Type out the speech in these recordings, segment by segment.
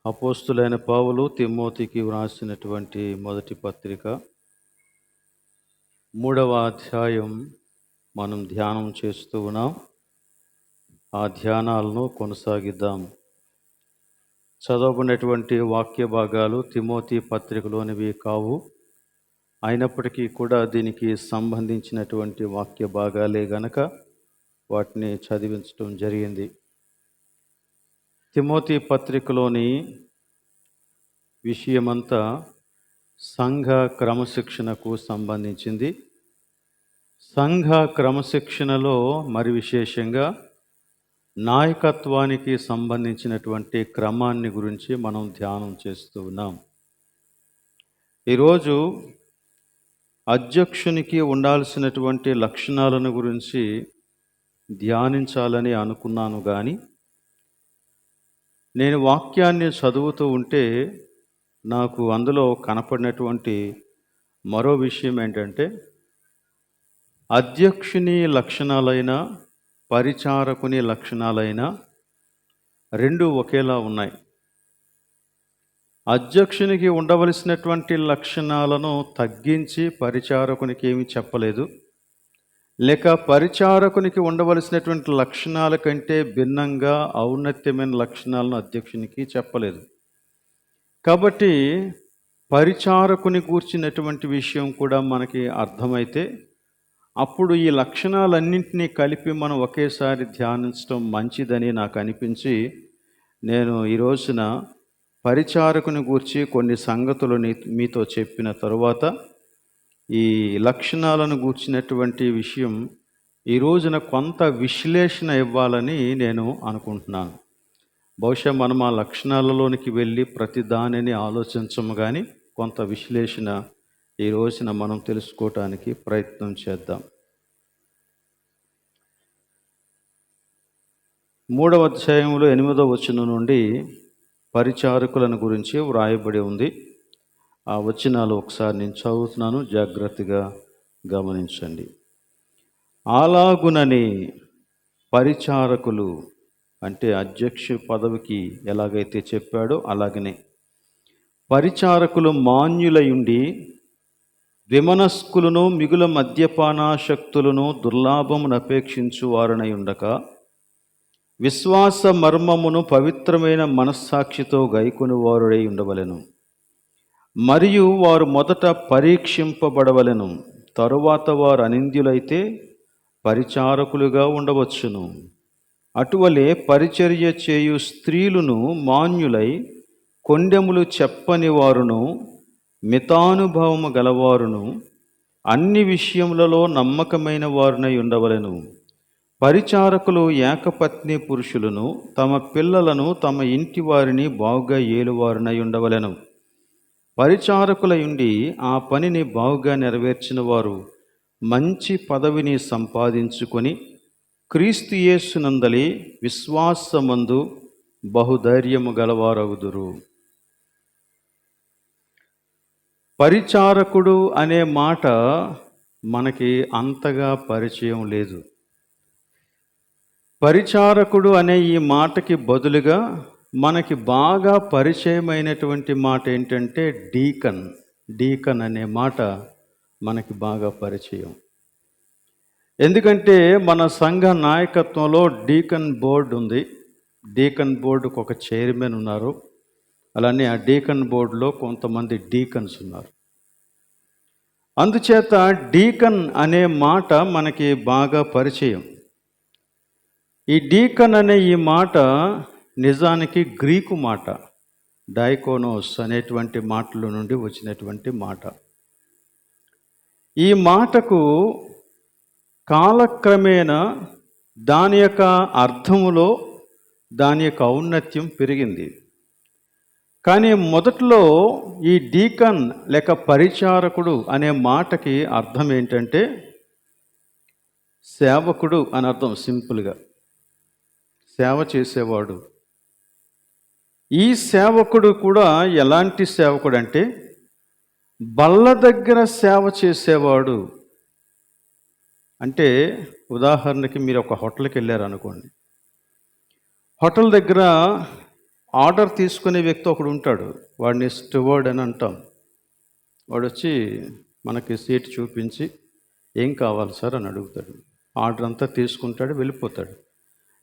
అపోస్తులైన పౌలు తిమోతికి వ్రాసినటువంటి మొదటి పత్రిక 3వ అధ్యాయం మనం ధ్యానం చేస్తూ ఉన్నాం. ఆ ధ్యానాలను కొనసాగిద్దాం. చదవబడినటువంటి వాక్య భాగాలు తిమోతి పత్రికలోనివి కావు. అయినప్పటికీ కూడా దీనికి సంబంధించినటువంటి వాక్య భాగాలే గనక వాటిని చదివించడం జరిగింది. తిమోతి పత్రికలోని విషయమంతా సంఘ క్రమశిక్షణకు సంబంధించింది. సంఘ క్రమశిక్షణలో మరి విశేషంగా నాయకత్వానికి సంబంధించినటువంటి క్రమాన్ని గురించి మనం ధ్యానం చేస్తూ ఉన్నాం. ఈరోజు అధ్యక్షునికి ఉండాల్సినటువంటి లక్షణాలను గురించి ధ్యానించాలని అనుకున్నాను, కానీ నేను వాక్యాన్ని చదువుతూ ఉంటే నాకు అందులో కనపడినటువంటి మరో విషయం ఏంటంటే, అధ్యక్షుని లక్షణాలైన పరిచారకుని లక్షణాలైన రెండు ఒకేలా ఉన్నాయి. అధ్యక్షునికి ఉండవలసినటువంటి లక్షణాలను తగ్గించి పరిచారకునికి ఏమీ చెప్పలేదు, లేక పరిచారకునికి ఉండవలసినటువంటి లక్షణాల కంటే భిన్నంగా ఔన్నత్యమైన లక్షణాలను అధ్యక్షునికి చెప్పలేదు. కాబట్టి పరిచారకుని గూర్చినటువంటి విషయం కూడా మనకి అర్థమైతే అప్పుడు ఈ లక్షణాలన్నింటినీ కలిపి మనం ఒకేసారి ధ్యానించడం మంచిదని నాకు అనిపించి, నేను ఈ రోజున పరిచారకుని గూర్చి కొన్ని సంగతులు మీతో చెప్పిన తరువాత ఈ లక్షణాలను గూర్చినటువంటి విషయం ఈ రోజున కొంత విశ్లేషణ ఇవ్వాలని నేను అనుకుంటున్నాను. బహుశా మనం ఆ లక్షణాలలోనికి వెళ్ళి ప్రతి దానిని ఆలోచించము, కానీ కొంత విశ్లేషణ ఈ రోజున మనం తెలుసుకోవటానికి ప్రయత్నం చేద్దాం. 3వ అధ్యాయంలో 8వ వచనం నుండి పరిచారకులను గురించి వ్రాయబడి ఉంది. ఆ వచనాలు ఒకసారి నేను చదువుతున్నాను, జాగ్రత్తగా గమనించండి. అలాగునని పరిచారకులు అంటే అధ్యక్ష పదవికి ఎలాగైతే చెప్పాడో అలాగనే పరిచారకులు మాన్యులయుండి విమనస్కులను మిగుల మద్యపానాశక్తులను దుర్లాభమును అపేక్షించు వారనై ఉండక విశ్వాస మర్మమును పవిత్రమైన మనస్సాక్షితో గైకొని వారుడై ఉండవలెను. మరియు వారు మొదట పరీక్షింపబడవలెను, తరువాత వారు అనింద్యులైతే పరిచారకులుగా ఉండవచ్చును. అటువలే పరిచర్య చేయు స్త్రీలను మాన్యులై కొండెములు చెప్పని వారును మితానుభవము గలవారును అన్ని విషయములలో నమ్మకమైన వారునై ఉండవలెను. పరిచారకులు ఏకపత్ని పురుషులను తమ పిల్లలను తమ ఇంటి వారిని బాగుగా ఏలువారునై ఉండవలెను. పరిచారకులయుండి ఆ పనిని బాగుగా నెరవేర్చిన వారు మంచి పదవిని సంపాదించుకొని క్రీస్తు యేసునందలి విశ్వాసమందు బహుధైర్యము గలవారగుదురు. పరిచారకుడు అనే మాట మనకి అంతగా పరిచయం లేదు. పరిచారకుడు అనే ఈ మాటకి బదులుగా మనకి బాగా పరిచయమైనటువంటి మాట ఏంటంటే డీకన్. డీకన్ అనే మాట మనకి బాగా పరిచయం. ఎందుకంటే మన సంఘ నాయకత్వంలో డీకన్ బోర్డు ఉంది. డీకన్ బోర్డుకు ఒక చైర్మన్ ఉన్నారు. అలానే ఆ డీకన్ బోర్డులో కొంతమంది డీకన్స్ ఉన్నారు. అందుచేత డీకన్ అనే మాట మనకి బాగా పరిచయం. ఈ డీకన్ అనే ఈ మాట నిజానికి గ్రీకు మాట, డైకోనోస్ అనేటువంటి మాటల నుండి వచ్చినటువంటి మాట. ఈ మాటకు కాలక్రమేణా దాని యొక్క అర్థములో దాని యొక్క ఔన్నత్యం పెరిగింది. కానీ మొదట్లో ఈ డీకన్ లేక పరిచారకుడు అనే మాటకి అర్థం ఏంటంటే సేవకుడు అని అర్థం. సింపుల్గా సేవ చేసేవాడు. ఈ సేవకుడు కూడా ఎలాంటి సేవకుడు అంటే బల్ల దగ్గర సేవ చేసేవాడు. అంటే ఉదాహరణకి మీరు ఒక హోటల్కి వెళ్ళారు అనుకోండి. హోటల్ దగ్గర ఆర్డర్ తీసుకునే వ్యక్తి ఒకడు ఉంటాడు, వాడిని స్టూవర్డ్ అని అంటాం. వాడు వచ్చి మనకి సీట్ చూపించి ఏం కావాలి సార్ అని అడుగుతాడు. ఆర్డర్ అంతా తీసుకుంటాడు, వెళ్ళిపోతాడు.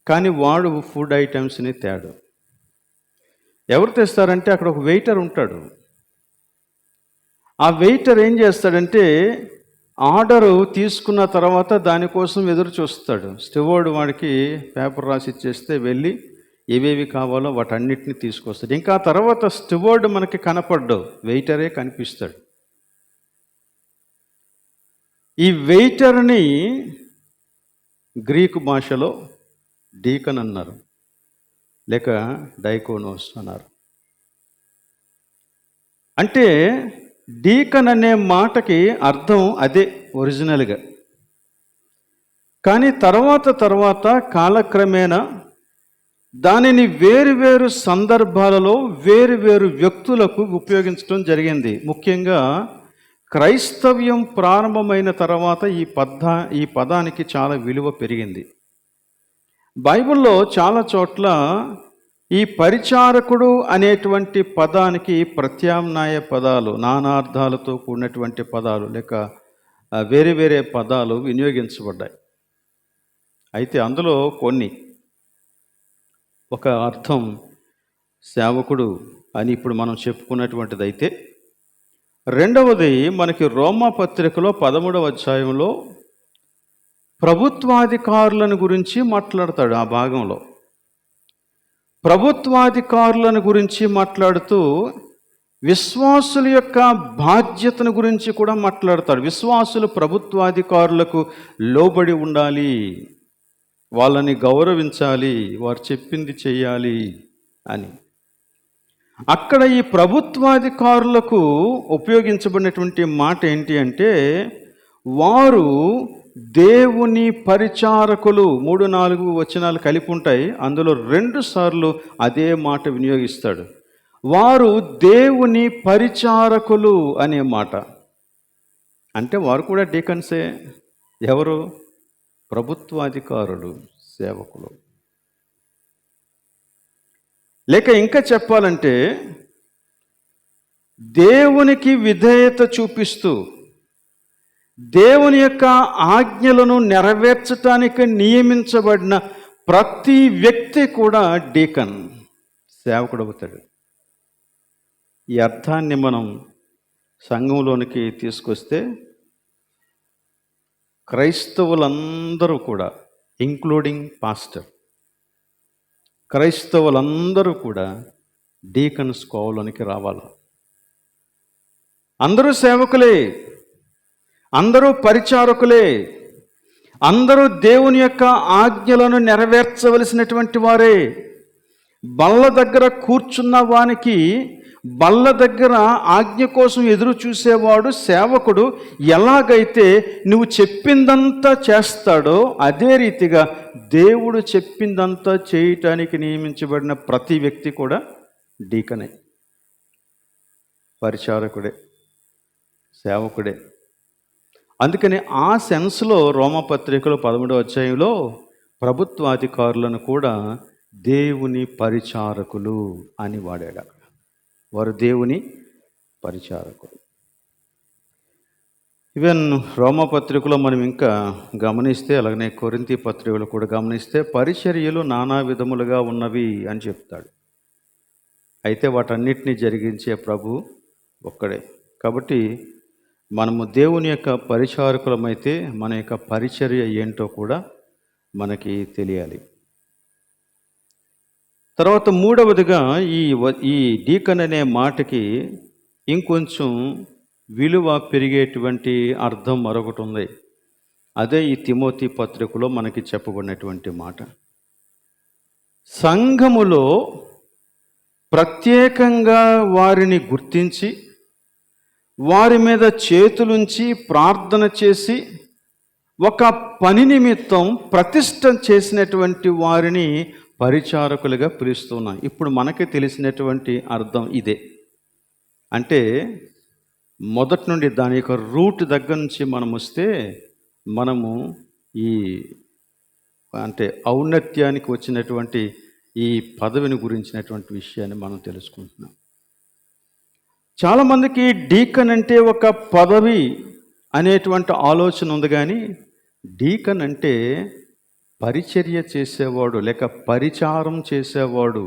కానీ వాడు ఫుడ్ ఐటమ్స్ని తేడు. ఎవరు తెస్తారంటే అక్కడ ఒక వెయిటర్ ఉంటాడు. ఆ వెయిటర్ ఏం చేస్తాడంటే ఆర్డరు తీసుకున్న తర్వాత దానికోసం ఎదురు చూస్తాడు. స్టూవర్డ్ వాడికి పేపర్ రాసి ఇచ్చేస్తే వెళ్ళి ఏవేవి కావాలో వాటన్నిటిని తీసుకొస్తాడు. ఇంకా తర్వాత స్టూవర్డ్ మనకి కనపడ్డు, వెయిటరే కనిపిస్తాడు. ఈ వెయిటర్ని గ్రీకు భాషలో డీకన్ అన్నారు, లేక డైకోనోస్ అన్నారు. అంటే డీకన్ అనే మాటకి అర్థం అదే ఒరిజినల్గా. కానీ తర్వాత కాలక్రమేణా దానిని వేరు సందర్భాలలో వేరు వ్యక్తులకు ఉపయోగించడం జరిగింది. ముఖ్యంగా క్రైస్తవ్యం ప్రారంభమైన తర్వాత ఈ పదానికి చాలా విలువ పెరిగింది. బైబిల్లో చాలా చోట్ల ఈ పరిచారకుడు అనేటువంటి పదానికి ప్రత్యామ్నాయ పదాలు, నానార్థాలతో కూడినటువంటి పదాలు, లేక వేరే పదాలు వినియోగించబడ్డాయి. అయితే అందులో కొన్ని, ఒక అర్థం సేవకుడు అని ఇప్పుడు మనం చెప్పుకున్నటువంటిది అయితే, రెండవది మనకి రోమా పత్రికలో 13వ అధ్యాయంలో ప్రభుత్వాధికారులను గురించి మాట్లాడతాడు. ఆ భాగంలో ప్రభుత్వాధికారులను గురించి మాట్లాడుతూ విశ్వాసుల యొక్క బాధ్యతను గురించి కూడా మాట్లాడతాడు. విశ్వాసులు ప్రభుత్వాధికారులకు లోబడి ఉండాలి, వాళ్ళని గౌరవించాలి, వారు చెప్పింది చెయ్యాలి అని. అక్కడ ఈ ప్రభుత్వాధికారులకు ఉపయోగించబడినటువంటి మాట ఏంటి అంటే, వారు దేవుని పరిచారకులు. 3-4 వచనాలు కలిపి ఉంటాయి, అందులో 2 సార్లు అదే మాట వినియోగిస్తాడు. వారు దేవుని పరిచారకులు అనే మాట. అంటే వారు కూడా డీకన్సే. ఎవరు? ప్రభుత్వాధికారులు, సేవకులు. లేక ఇంకా చెప్పాలంటే దేవునికి విధేయత చూపిస్తూ దేవుని యొక్క ఆజ్ఞలను నెరవేర్చడానికి నియమించబడిన ప్రతి వ్యక్తి కూడా డీకన్, సేవకుడు అవుతాడు. ఈ అర్థాన్ని మనం సంఘంలోనికి తీసుకొస్తే క్రైస్తవులందరూ కూడా, ఇంక్లూడింగ్ పాస్టర్, క్రైస్తవులందరూ కూడా డీకన్స్ కోవలోనికి రావాలి. అందరూ సేవకులే, అందరూ పరిచారకులే, అందరూ దేవుని యొక్క ఆజ్ఞలను నెరవేర్చవలసినటువంటి వారే. బల్ల దగ్గర కూర్చున్న వానికి బల్ల దగ్గర ఆజ్ఞ కోసం ఎదురు చూసేవాడు సేవకుడు ఎలాగైతే నువ్వు చెప్పిందంతా చేస్తాడో అదే రీతిగా దేవుడు చెప్పిందంతా చేయటానికి నియమించబడిన ప్రతి వ్యక్తి కూడా డీకనే, పరిచారకుడే, సేవకుడే. అందుకని ఆ సెన్స్లో రోమపత్రికలో 13వ అధ్యాయంలో ప్రభుత్వాధికారులను కూడా దేవుని పరిచారకులు అని వాడాడు. వారు దేవుని పరిచారకులు. ఈవెన్ రోమపత్రికలో మనం ఇంకా గమనిస్తే, అలాగనే కొరింథీ పత్రికలు కూడా గమనిస్తే పరిచర్యలు నానా విధములుగా ఉన్నవి అని చెప్తాడు. అయితే వాటన్నిటినీ జరిగించే ప్రభు ఒక్కడే. కాబట్టి మనము దేవుని యొక్క పరిచారకులమైతే మన యొక్క పరిచర్య ఏంటో కూడా మనకి తెలియాలి. తర్వాత మూడవదిగా ఈ డీకన్ అనే మాటకి ఇంకొంచెం విలువ పెరిగేటువంటి అర్థం మరొకటి ఉంది. అదే ఈ తిమోతి పత్రికలో మనకి చెప్పబడినటువంటి మాట. సంఘములో ప్రత్యేకంగా వారిని గుర్తించి వారి మీద చేతులుంచి ప్రార్థన చేసి ఒక పని నిమిత్తం ప్రతిష్ఠ చేసినటువంటి వారిని పరిచారకులుగా పిలుస్తున్నాం. ఇప్పుడు మనకి తెలిసినటువంటి అర్థం ఇదే. అంటే మొదటి నుండి దాని యొక్క రూట్ దగ్గర నుంచి మనం వస్తే మనము ఈ అంటే ఔన్నత్యానికి వచ్చినటువంటి ఈ పదవిని గురించినటువంటి విషయాన్ని మనం తెలుసుకుంటున్నాం. చాలామందికి డీకన్ అంటే ఒక పదవి అనేటువంటి ఆలోచన ఉంది, కానీ డీకన్ అంటే పరిచర్య చేసేవాడు, లేక పరిచారం చేసేవాడు,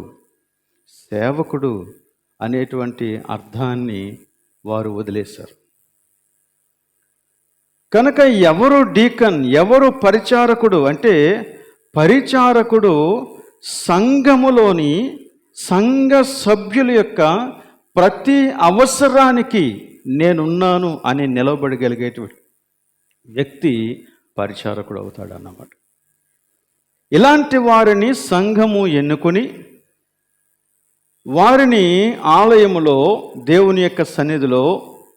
సేవకుడు అనేటువంటి అర్థాన్ని వారు వదిలేశారు. కనుక ఎవరు డీకన్, ఎవరు పరిచారకుడు అంటే, పరిచారకుడు సంఘములోని సంఘ సభ్యుల యొక్క ప్రతి అవసరానికి నేనున్నాను అని నిలబడగలిగేటువంటి వ్యక్తి పరిచారకుడు అవుతాడు అన్నమాట. ఇలాంటి వారిని సంఘము ఎన్నుకొని వారిని ఆలయములో దేవుని యొక్క సన్నిధిలో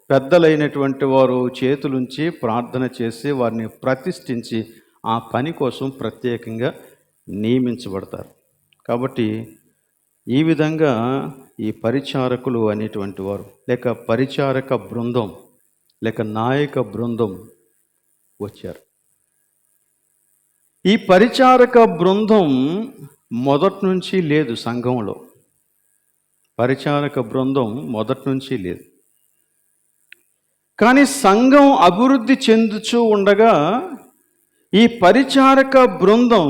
పెద్దలైనటువంటి వారు చేతులుంచి ప్రార్థన చేసి వారిని ప్రతిష్ఠించి ఆ పని కోసం ప్రత్యేకంగా నియమించబడతారు. కాబట్టి ఈ విధంగా ఈ పరిచారకులు అనేటువంటి వారు, లేక పరిచారక బృందం, లేక నాయక బృందం వచ్చారు. ఈ పరిచారక బృందం మొదటి నుంచి లేదు సంఘంలో. పరిచారక బృందం మొదటి నుంచి లేదు. కానీ సంఘం అభివృద్ధి చెందుతూ ఉండగా ఈ పరిచారక బృందం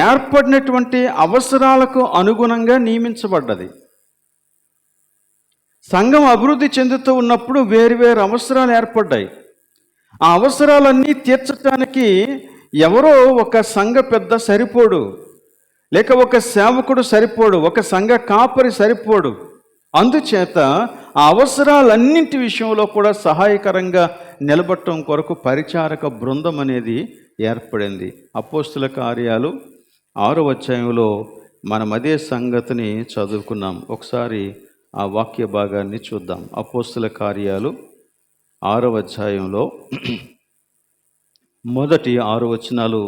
ఏర్పడినటువంటి అవసరాలకు అనుగుణంగా నియమించబడ్డది. సంఘం అభివృద్ధి చెందుతూ ఉన్నప్పుడు వేరు అవసరాలు ఏర్పడ్డాయి. ఆ అవసరాలన్నీ తీర్చడానికి ఎవరో ఒక సంఘ పెద్ద సరిపోడు, లేక ఒక సేవకుడు సరిపోడు, ఒక సంఘ కాపరి సరిపోడు. అందుచేత ఆ అవసరాలన్నింటి విషయంలో కూడా సహాయకరంగా నిలబడటం కొరకు పరిచారక బృందం అనేది ఏర్పడింది. అపోస్తుల కార్యాలు 6వ అధ్యాయంలో మనం అదే సంగతిని చదువుకున్నాం. ఒకసారి ఆ వాక్య భాగాన్ని చూద్దాం. అపోస్తుల కార్యాలు 6వ అధ్యాయంలో మొదటి 6 వచనాలు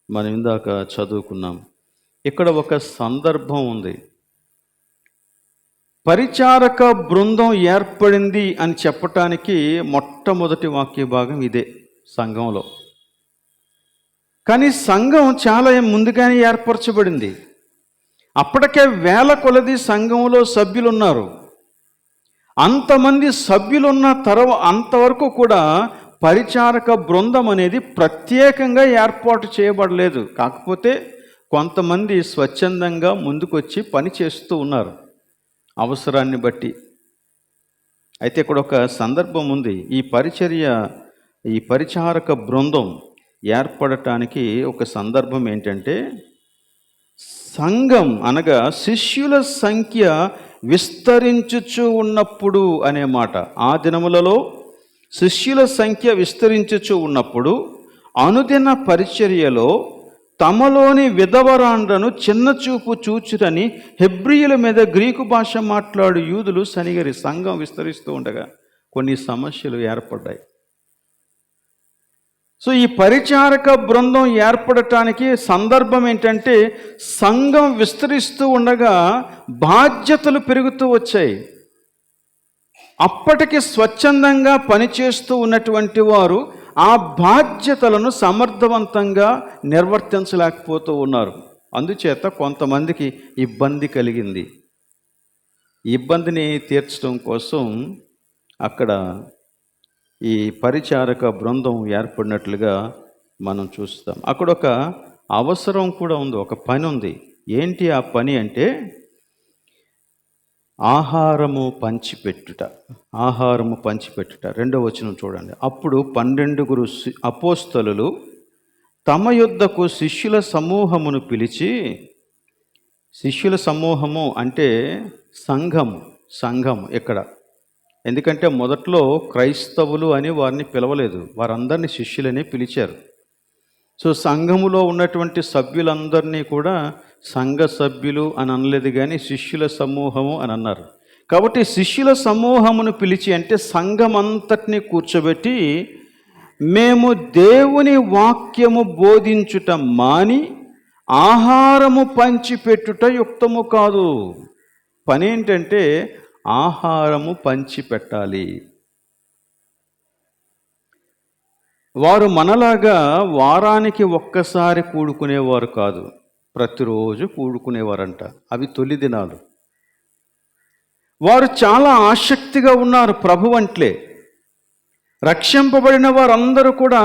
మనం ఇందాక చదువుకున్నాం. ఇక్కడ ఒక సందర్భం ఉంది. పరిచారక బృందం ఏర్పడింది అని చెప్పటానికి మొట్టమొదటి వాక్య భాగం ఇదే సంఘంలో. కానీ సంఘం చాలా ముందుగానే ఏర్పరచబడింది. అప్పటికే వేల కొలది సంఘంలో సభ్యులున్నారు. అంతమంది సభ్యులున్న అంతవరకు కూడా పరిచారక బృందం అనేది ప్రత్యేకంగా ఏర్పాటు చేయబడలేదు. కాకపోతే కొంతమంది స్వచ్ఛందంగా ముందుకొచ్చి పని చేస్తూ ఉన్నారు అవసరాన్ని బట్టి. అయితే ఇక్కడ ఒక సందర్భం ఉంది. ఈ పరిచారక బృందం ఏర్పడటానికి ఒక సందర్భం ఏంటంటే, సంఘం అనగా శిష్యుల సంఖ్య విస్తరించుచు ఉన్నప్పుడు అనే మాట. ఆ దినములలో శిష్యుల సంఖ్య విస్తరించుచు ఉన్నప్పుడు అనుదిన పరిచర్యలో తమలోని విధవరాండ్రను చిన్నచూపు చూచురని హెబ్రీయుల మీద గ్రీకు భాష మాట్లాడు యూదులు సనిగరి. సంఘం విస్తరిస్తూ ఉండగా కొన్ని సమస్యలు ఏర్పడ్డాయి. సో ఈ పరిచారక బృందం ఏర్పడటానికి సందర్భం ఏంటంటే, సంఘం విస్తరిస్తూ ఉండగా బాధ్యతలు పెరుగుతూ వచ్చాయి. అప్పటికి స్వచ్ఛందంగా పనిచేస్తూ ఉన్నటువంటి వారు ఆ బాధ్యతలను సమర్థవంతంగా నిర్వర్తించలేకపోతూ ఉన్నారు. అందుచేత కొంతమందికి ఇబ్బంది కలిగింది. ఇబ్బందిని తీర్చడం కోసం అక్కడ ఈ పరిచారక బృందం ఏర్పడినట్లుగా మనం చూస్తాం. అక్కడ ఒక అవసరం కూడా ఉంది, ఒక పని ఉంది. ఏంటి ఆ పని అంటే, ఆహారము పంచిపెట్టుట. 2వ వచనం చూడండి. అప్పుడు 12 అపోస్తలులు తమ యొద్దకు శిష్యుల సమూహమును పిలిచి, శిష్యుల సమూహము అంటే సంఘం ఇక్కడ. ఎందుకంటే మొదట్లో క్రైస్తవులు అని వారిని పిలవలేదు, వారందరినీ శిష్యులని పిలిచారు. సో సంఘములో ఉన్నటువంటి సభ్యులందరినీ కూడా సంఘ సభ్యులు అని అనలేదు, కానీ శిష్యుల సమూహము అని అన్నారు. కాబట్టి శిష్యుల సమూహమును పిలిచి అంటే సంఘం అంతటినీ కూర్చోబెట్టి, మేము దేవుని వాక్యము బోధించుట మాని ఆహారము పంచిపెట్టుట యుక్తము కాదు. పని ఏంటంటే ఆహారము పంచిపెట్టాలి. వారు మనలాగా వారానికి ఒక్కసారి కూడుకునేవారు కాదు. ప్రతిరోజు కూడుకునేవారంట. అవి తొలి దినాలు. వారు చాలా ఆసక్తిగా ఉన్నారు ప్రభు అంట్లే. రక్షింపబడిన వారందరూ కూడా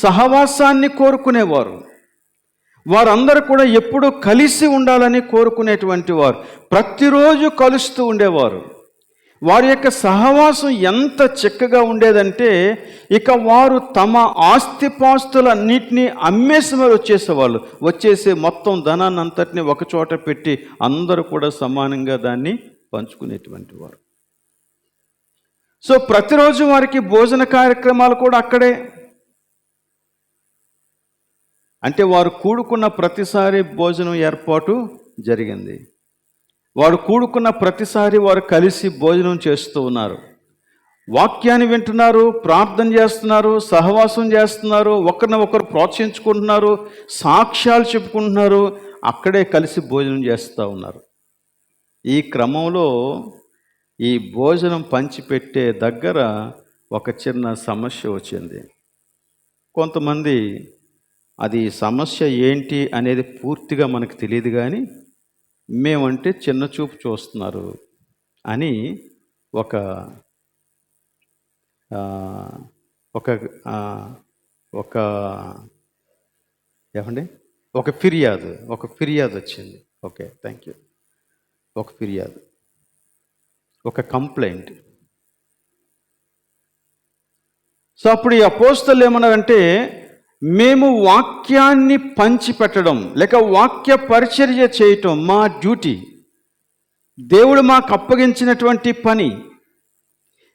సహవాసాన్ని కోరుకునేవారు. వారందరూ కూడా ఎప్పుడూ కలిసి ఉండాలని కోరుకునేటువంటి వారు. ప్రతిరోజు కలుస్తూ ఉండేవారు. వారి యొక్క సహవాసం ఎంత చక్కగా ఉండేదంటే ఇక వారు తమ ఆస్తిపాస్తులన్నింటినీ అమ్మేసి మరి వచ్చేసేవాళ్ళు. వచ్చేసి మొత్తం ధనాన్ని అంతటిని ఒకచోట పెట్టి అందరూ కూడా సమానంగా దాన్ని పంచుకునేటువంటి వారు. సో ప్రతిరోజు వారికి భోజన కార్యక్రమాలు కూడా అక్కడే. అంటే వారు కూడుకున్న ప్రతిసారి భోజనం ఏర్పాటు జరిగింది. వారు కూడుకున్న ప్రతిసారి వారు కలిసి భోజనం చేస్తూ ఉన్నారు. వాక్యాన్ని వింటున్నారు, ప్రార్థన చేస్తున్నారు, సహవాసం చేస్తున్నారు, ఒకరిని ఒకరు ప్రోత్సహించుకుంటున్నారు, సాక్ష్యాలు చెప్పుకుంటున్నారు, అక్కడే కలిసి భోజనం చేస్తూ ఉన్నారు. ఈ క్రమంలో ఈ భోజనం పంచిపెట్టే దగ్గర ఒక చిన్న సమస్య వచ్చింది. కొంతమంది అది సమస్య ఏంటి అనేది పూర్తిగా మనకు తెలియదు, కానీ మేమంటే చిన్న చూపు చూస్తున్నారు అని ఒక ఒక ఒక ఏమండి ఒక ఫిర్యాదు వచ్చింది. Okay, thank you. ఒక ఫిర్యాదు, ఒక కంప్లైంట్. సో అప్పుడు ఈ అపోస్తలు ఏమన్నారంటే, మేము వాక్యాన్ని పంచిపెట్టడం లేక వాక్య పరిచర్య చేయటం మా డ్యూటీ. దేవుడు మాకు అప్పగించినటువంటి పని.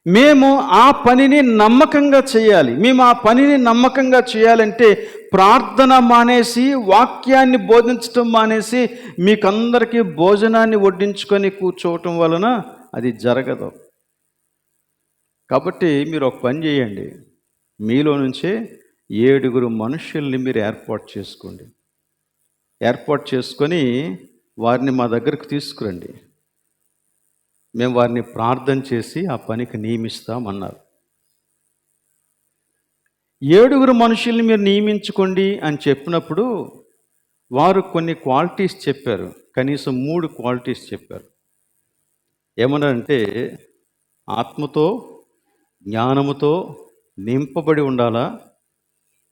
మేము ఆ పనిని నమ్మకంగా చేయాలి. మేము ఆ పనిని నమ్మకంగా చేయాలంటే ప్రార్థన మానేసి, వాక్యాన్ని బోధించటం మానేసి మీకందరికీ భోజనాన్ని వడ్డించుకొని కూర్చోవటం వలన అది జరగదు. కాబట్టి మీరు ఒక పని చేయండి. మీలో నుంచే 7 మనుషుల్ని మీరు ఏర్పాటు చేసుకోండి. ఏర్పాటు చేసుకొని వారిని మా దగ్గరకు తీసుకురండి. మేము వారిని ప్రార్థన చేసి ఆ పనికి నియమిస్తామన్నారు. 7 మనుషుల్ని మీరు నియమించుకోండి అని చెప్పినప్పుడు వారు కొన్ని క్వాలిటీస్ చెప్పారు. కనీసం 3 క్వాలిటీస్ చెప్పారు. ఏమన్నారంటే, ఆత్మతో జ్ఞానముతో నింపబడి ఉండాలా,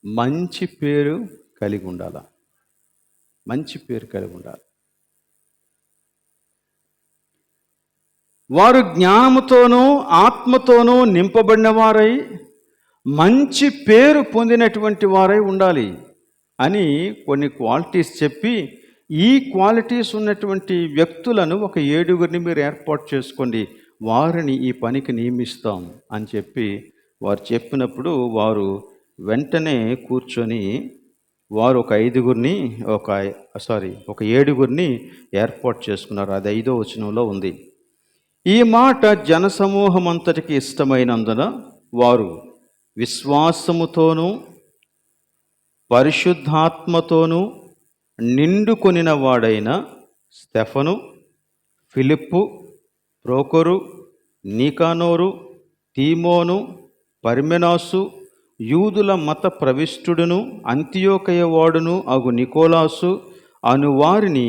మంచి పేరు కలిగి ఉండాలా. మంచి పేరు కలిగి ఉండాలి. వారు జ్ఞానముతోనూ ఆత్మతోనూ నింపబడిన వారై మంచి పేరు పొందినటువంటి వారై ఉండాలి అని కొన్ని క్వాలిటీస్ చెప్పి, ఈ క్వాలిటీస్ ఉన్నటువంటి వ్యక్తులను ఒక 7 మీరు ఏర్పాటు చేసుకోండి, వారిని ఈ పనికి నియమిస్తాం అని చెప్పి వారు చెప్పినప్పుడు వారు వెంటనే కూర్చొని వారు ఒక 7 ఏర్పాటు చేసుకున్నారు. అది 5వ వచనంలో ఉంది. ఈ మాట జనసమూహం అంతటికి ఇష్టమైనందున వారు విశ్వాసముతోనూ పరిశుద్ధాత్మతోనూ నిండుకొనిన వాడైన స్తెఫను, ఫిలిప్పు, ప్రోకొరు, నీకానోరు, తీమోను, పర్మెనాసు, యూదుల మత ప్రవిష్టుడును అంతియోకయ వాడును అగు నికోలాసు అను వారిని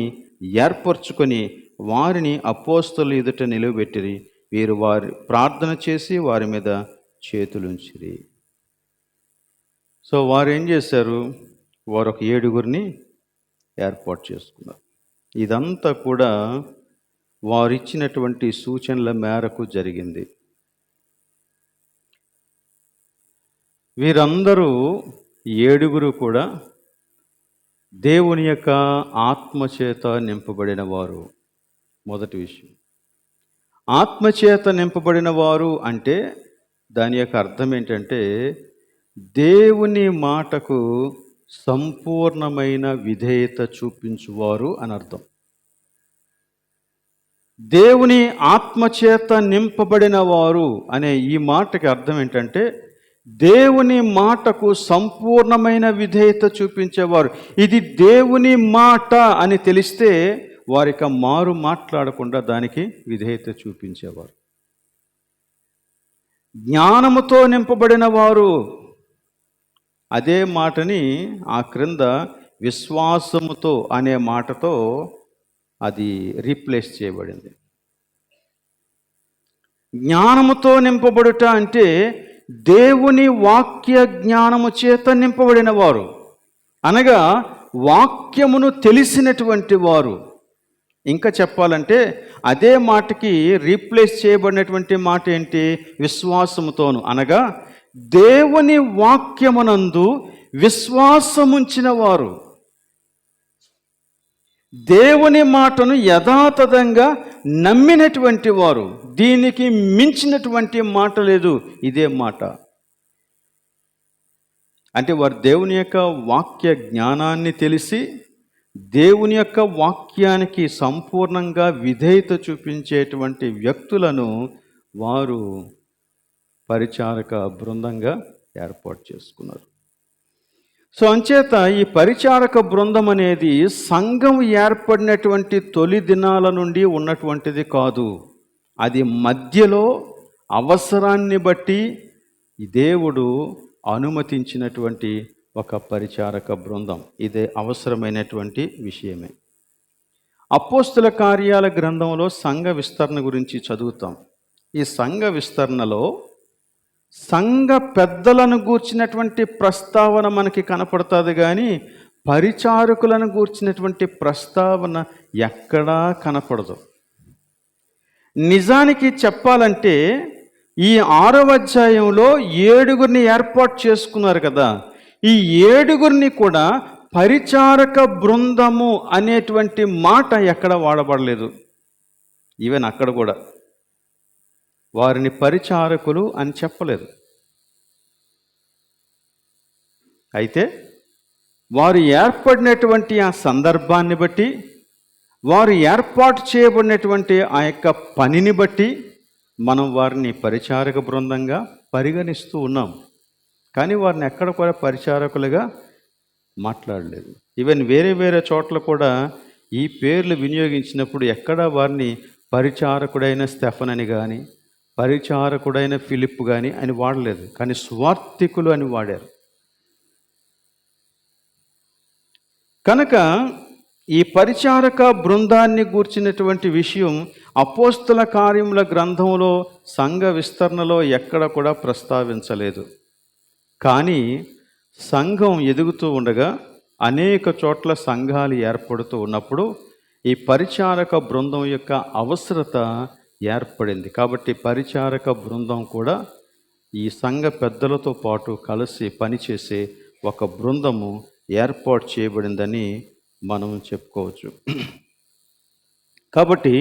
ఏర్పరచుకొని వారిని అపోస్తలుల ఎదుట నిలవబెట్టిరి. వీరు వారి ప్రార్థన చేసి వారి మీద చేతులుంచిరి. సో వారు ఏం చేశారు? వారు ఒక 7 ఏర్పాటు చేసుకున్నారు. ఇదంతా కూడా వారిచ్చినటువంటి సూచనల మేరకు జరిగింది. వీరందరూ 7 కూడా దేవుని యొక్క ఆత్మచేత నింపబడిన వారు. మొదటి విషయం, ఆత్మచేత నింపబడిన వారు అంటే దాని యొక్క అర్థం ఏంటంటే దేవుని మాటకు సంపూర్ణమైన విధేయత చూపించువారు అని అర్థం. దేవుని ఆత్మచేత నింపబడిన వారు అనే ఈ మాటకి అర్థం ఏంటంటే దేవుని మాటకు సంపూర్ణమైన విధేయత చూపించేవారు. ఇది దేవుని మాట అని తెలిస్తే వారిక మారు మాట్లాడకుండా దానికి విధేయత చూపించేవారు. జ్ఞానముతో నింపబడిన వారు, అదే మాటని ఆ క్రింద విశ్వాసముతో అనే మాటతో అది రీప్లేస్ చేయబడింది. జ్ఞానముతో నింపబడుట అంటే దేవుని వాక్య జ్ఞానము చేత నింపబడిన వారు, అనగా వాక్యమును తెలిసినటువంటి వారు. ఇంకా చెప్పాలంటే అదే మాటకి రీప్లేస్ చేయబడినటువంటి మాట ఏంటి? విశ్వాసముతోను, అనగా దేవుని వాక్యమునందు విశ్వాసముంచిన వారు, దేవుని మాటను యథాతథంగా నమ్మినటువంటి వారు. దీనికి మించినటువంటి మాట లేదు. ఇదే మాట. అంటే వారు దేవుని యొక్క వాక్య జ్ఞానాన్ని తెలిసి దేవుని యొక్క వాక్యానికి సంపూర్ణంగా విధేయత చూపించేటువంటి వ్యక్తులను వారు పరిచారక బృందంగా ఏర్పాటు చేసుకున్నారు. సో అంచేత ఈ పరిచారక బృందం అనేది సంఘం ఏర్పడినటువంటి తొలి దినాల నుండి ఉన్నటువంటిది కాదు. అది మధ్యలో అవసరాన్ని బట్టి దేవుడు అనుమతించినటువంటి ఒక పరిచారక బృందం. ఇదే అవసరమైనటువంటి విషయమే. అపోస్తుల కార్యాల గ్రంథంలో సంఘ విస్తరణ గురించి చదువుతాం. ఈ సంఘ విస్తరణలో సంఘ పెద్దలను గూర్చినటువంటి ప్రస్తావన మనకి కనపడుతుంది, కానీ పరిచారకులను గూర్చినటువంటి ప్రస్తావన ఎక్కడా కనపడదు. నిజానికి చెప్పాలంటే ఈ 6వ అధ్యాయంలో 7గురిని ఏర్పాటు చేసుకున్నారు కదా. ఈ 7గురిని కూడా పరిచారక బృందము అనేటువంటి మాట ఎక్కడ వాడబడలేదు. ఈవెన్ అక్కడ కూడా వారిని పరిచారకులు అని చెప్పలేదు. అయితే వారు ఏర్పడినటువంటి ఆ సందర్భాన్ని బట్టి, వారు ఏర్పాటు చేయబడినటువంటి ఆ యొక్క పనిని బట్టి మనం వారిని పరిచారక బృందంగా పరిగణిస్తూ ఉన్నాం. కానీ వారిని ఎక్కడ కూడా పరిచారకులుగా మాట్లాడలేదు. ఈవెన్ వేరే వేరే చోట్ల కూడా ఈ పేర్లు వినియోగించినప్పుడు ఎక్కడ వారిని పరిచారకుడైన స్టెఫన్ అని కానీ, పరిచారకుడైన ఫిలిప్ కానీ అని వాడలేదు, కానీ స్వార్థికులు అని వాడారు. కనుక ఈ పరిచారక బృందాన్ని గూర్చినటువంటి విషయం అపోస్తల కార్యముల గ్రంథంలో సంఘ విస్తరణలో ఎక్కడ కూడా ప్రస్తావించలేదు. కానీ సంఘం ఎదుగుతూ ఉండగా అనేక చోట్ల సంఘాలు ఏర్పడుతూ ఉన్నప్పుడు ఈ పరిచారక బృందం యొక్క అవసరత ఏర్పడింది. కాబట్టి పరిచారక బృందం కూడా ఈ సంఘ పెద్దలతో పాటు కలిసి పనిచేసే ఒక బృందము ఏర్పాటు చేయబడిందని మనం చెప్పుకోవచ్చు. కాబట్టి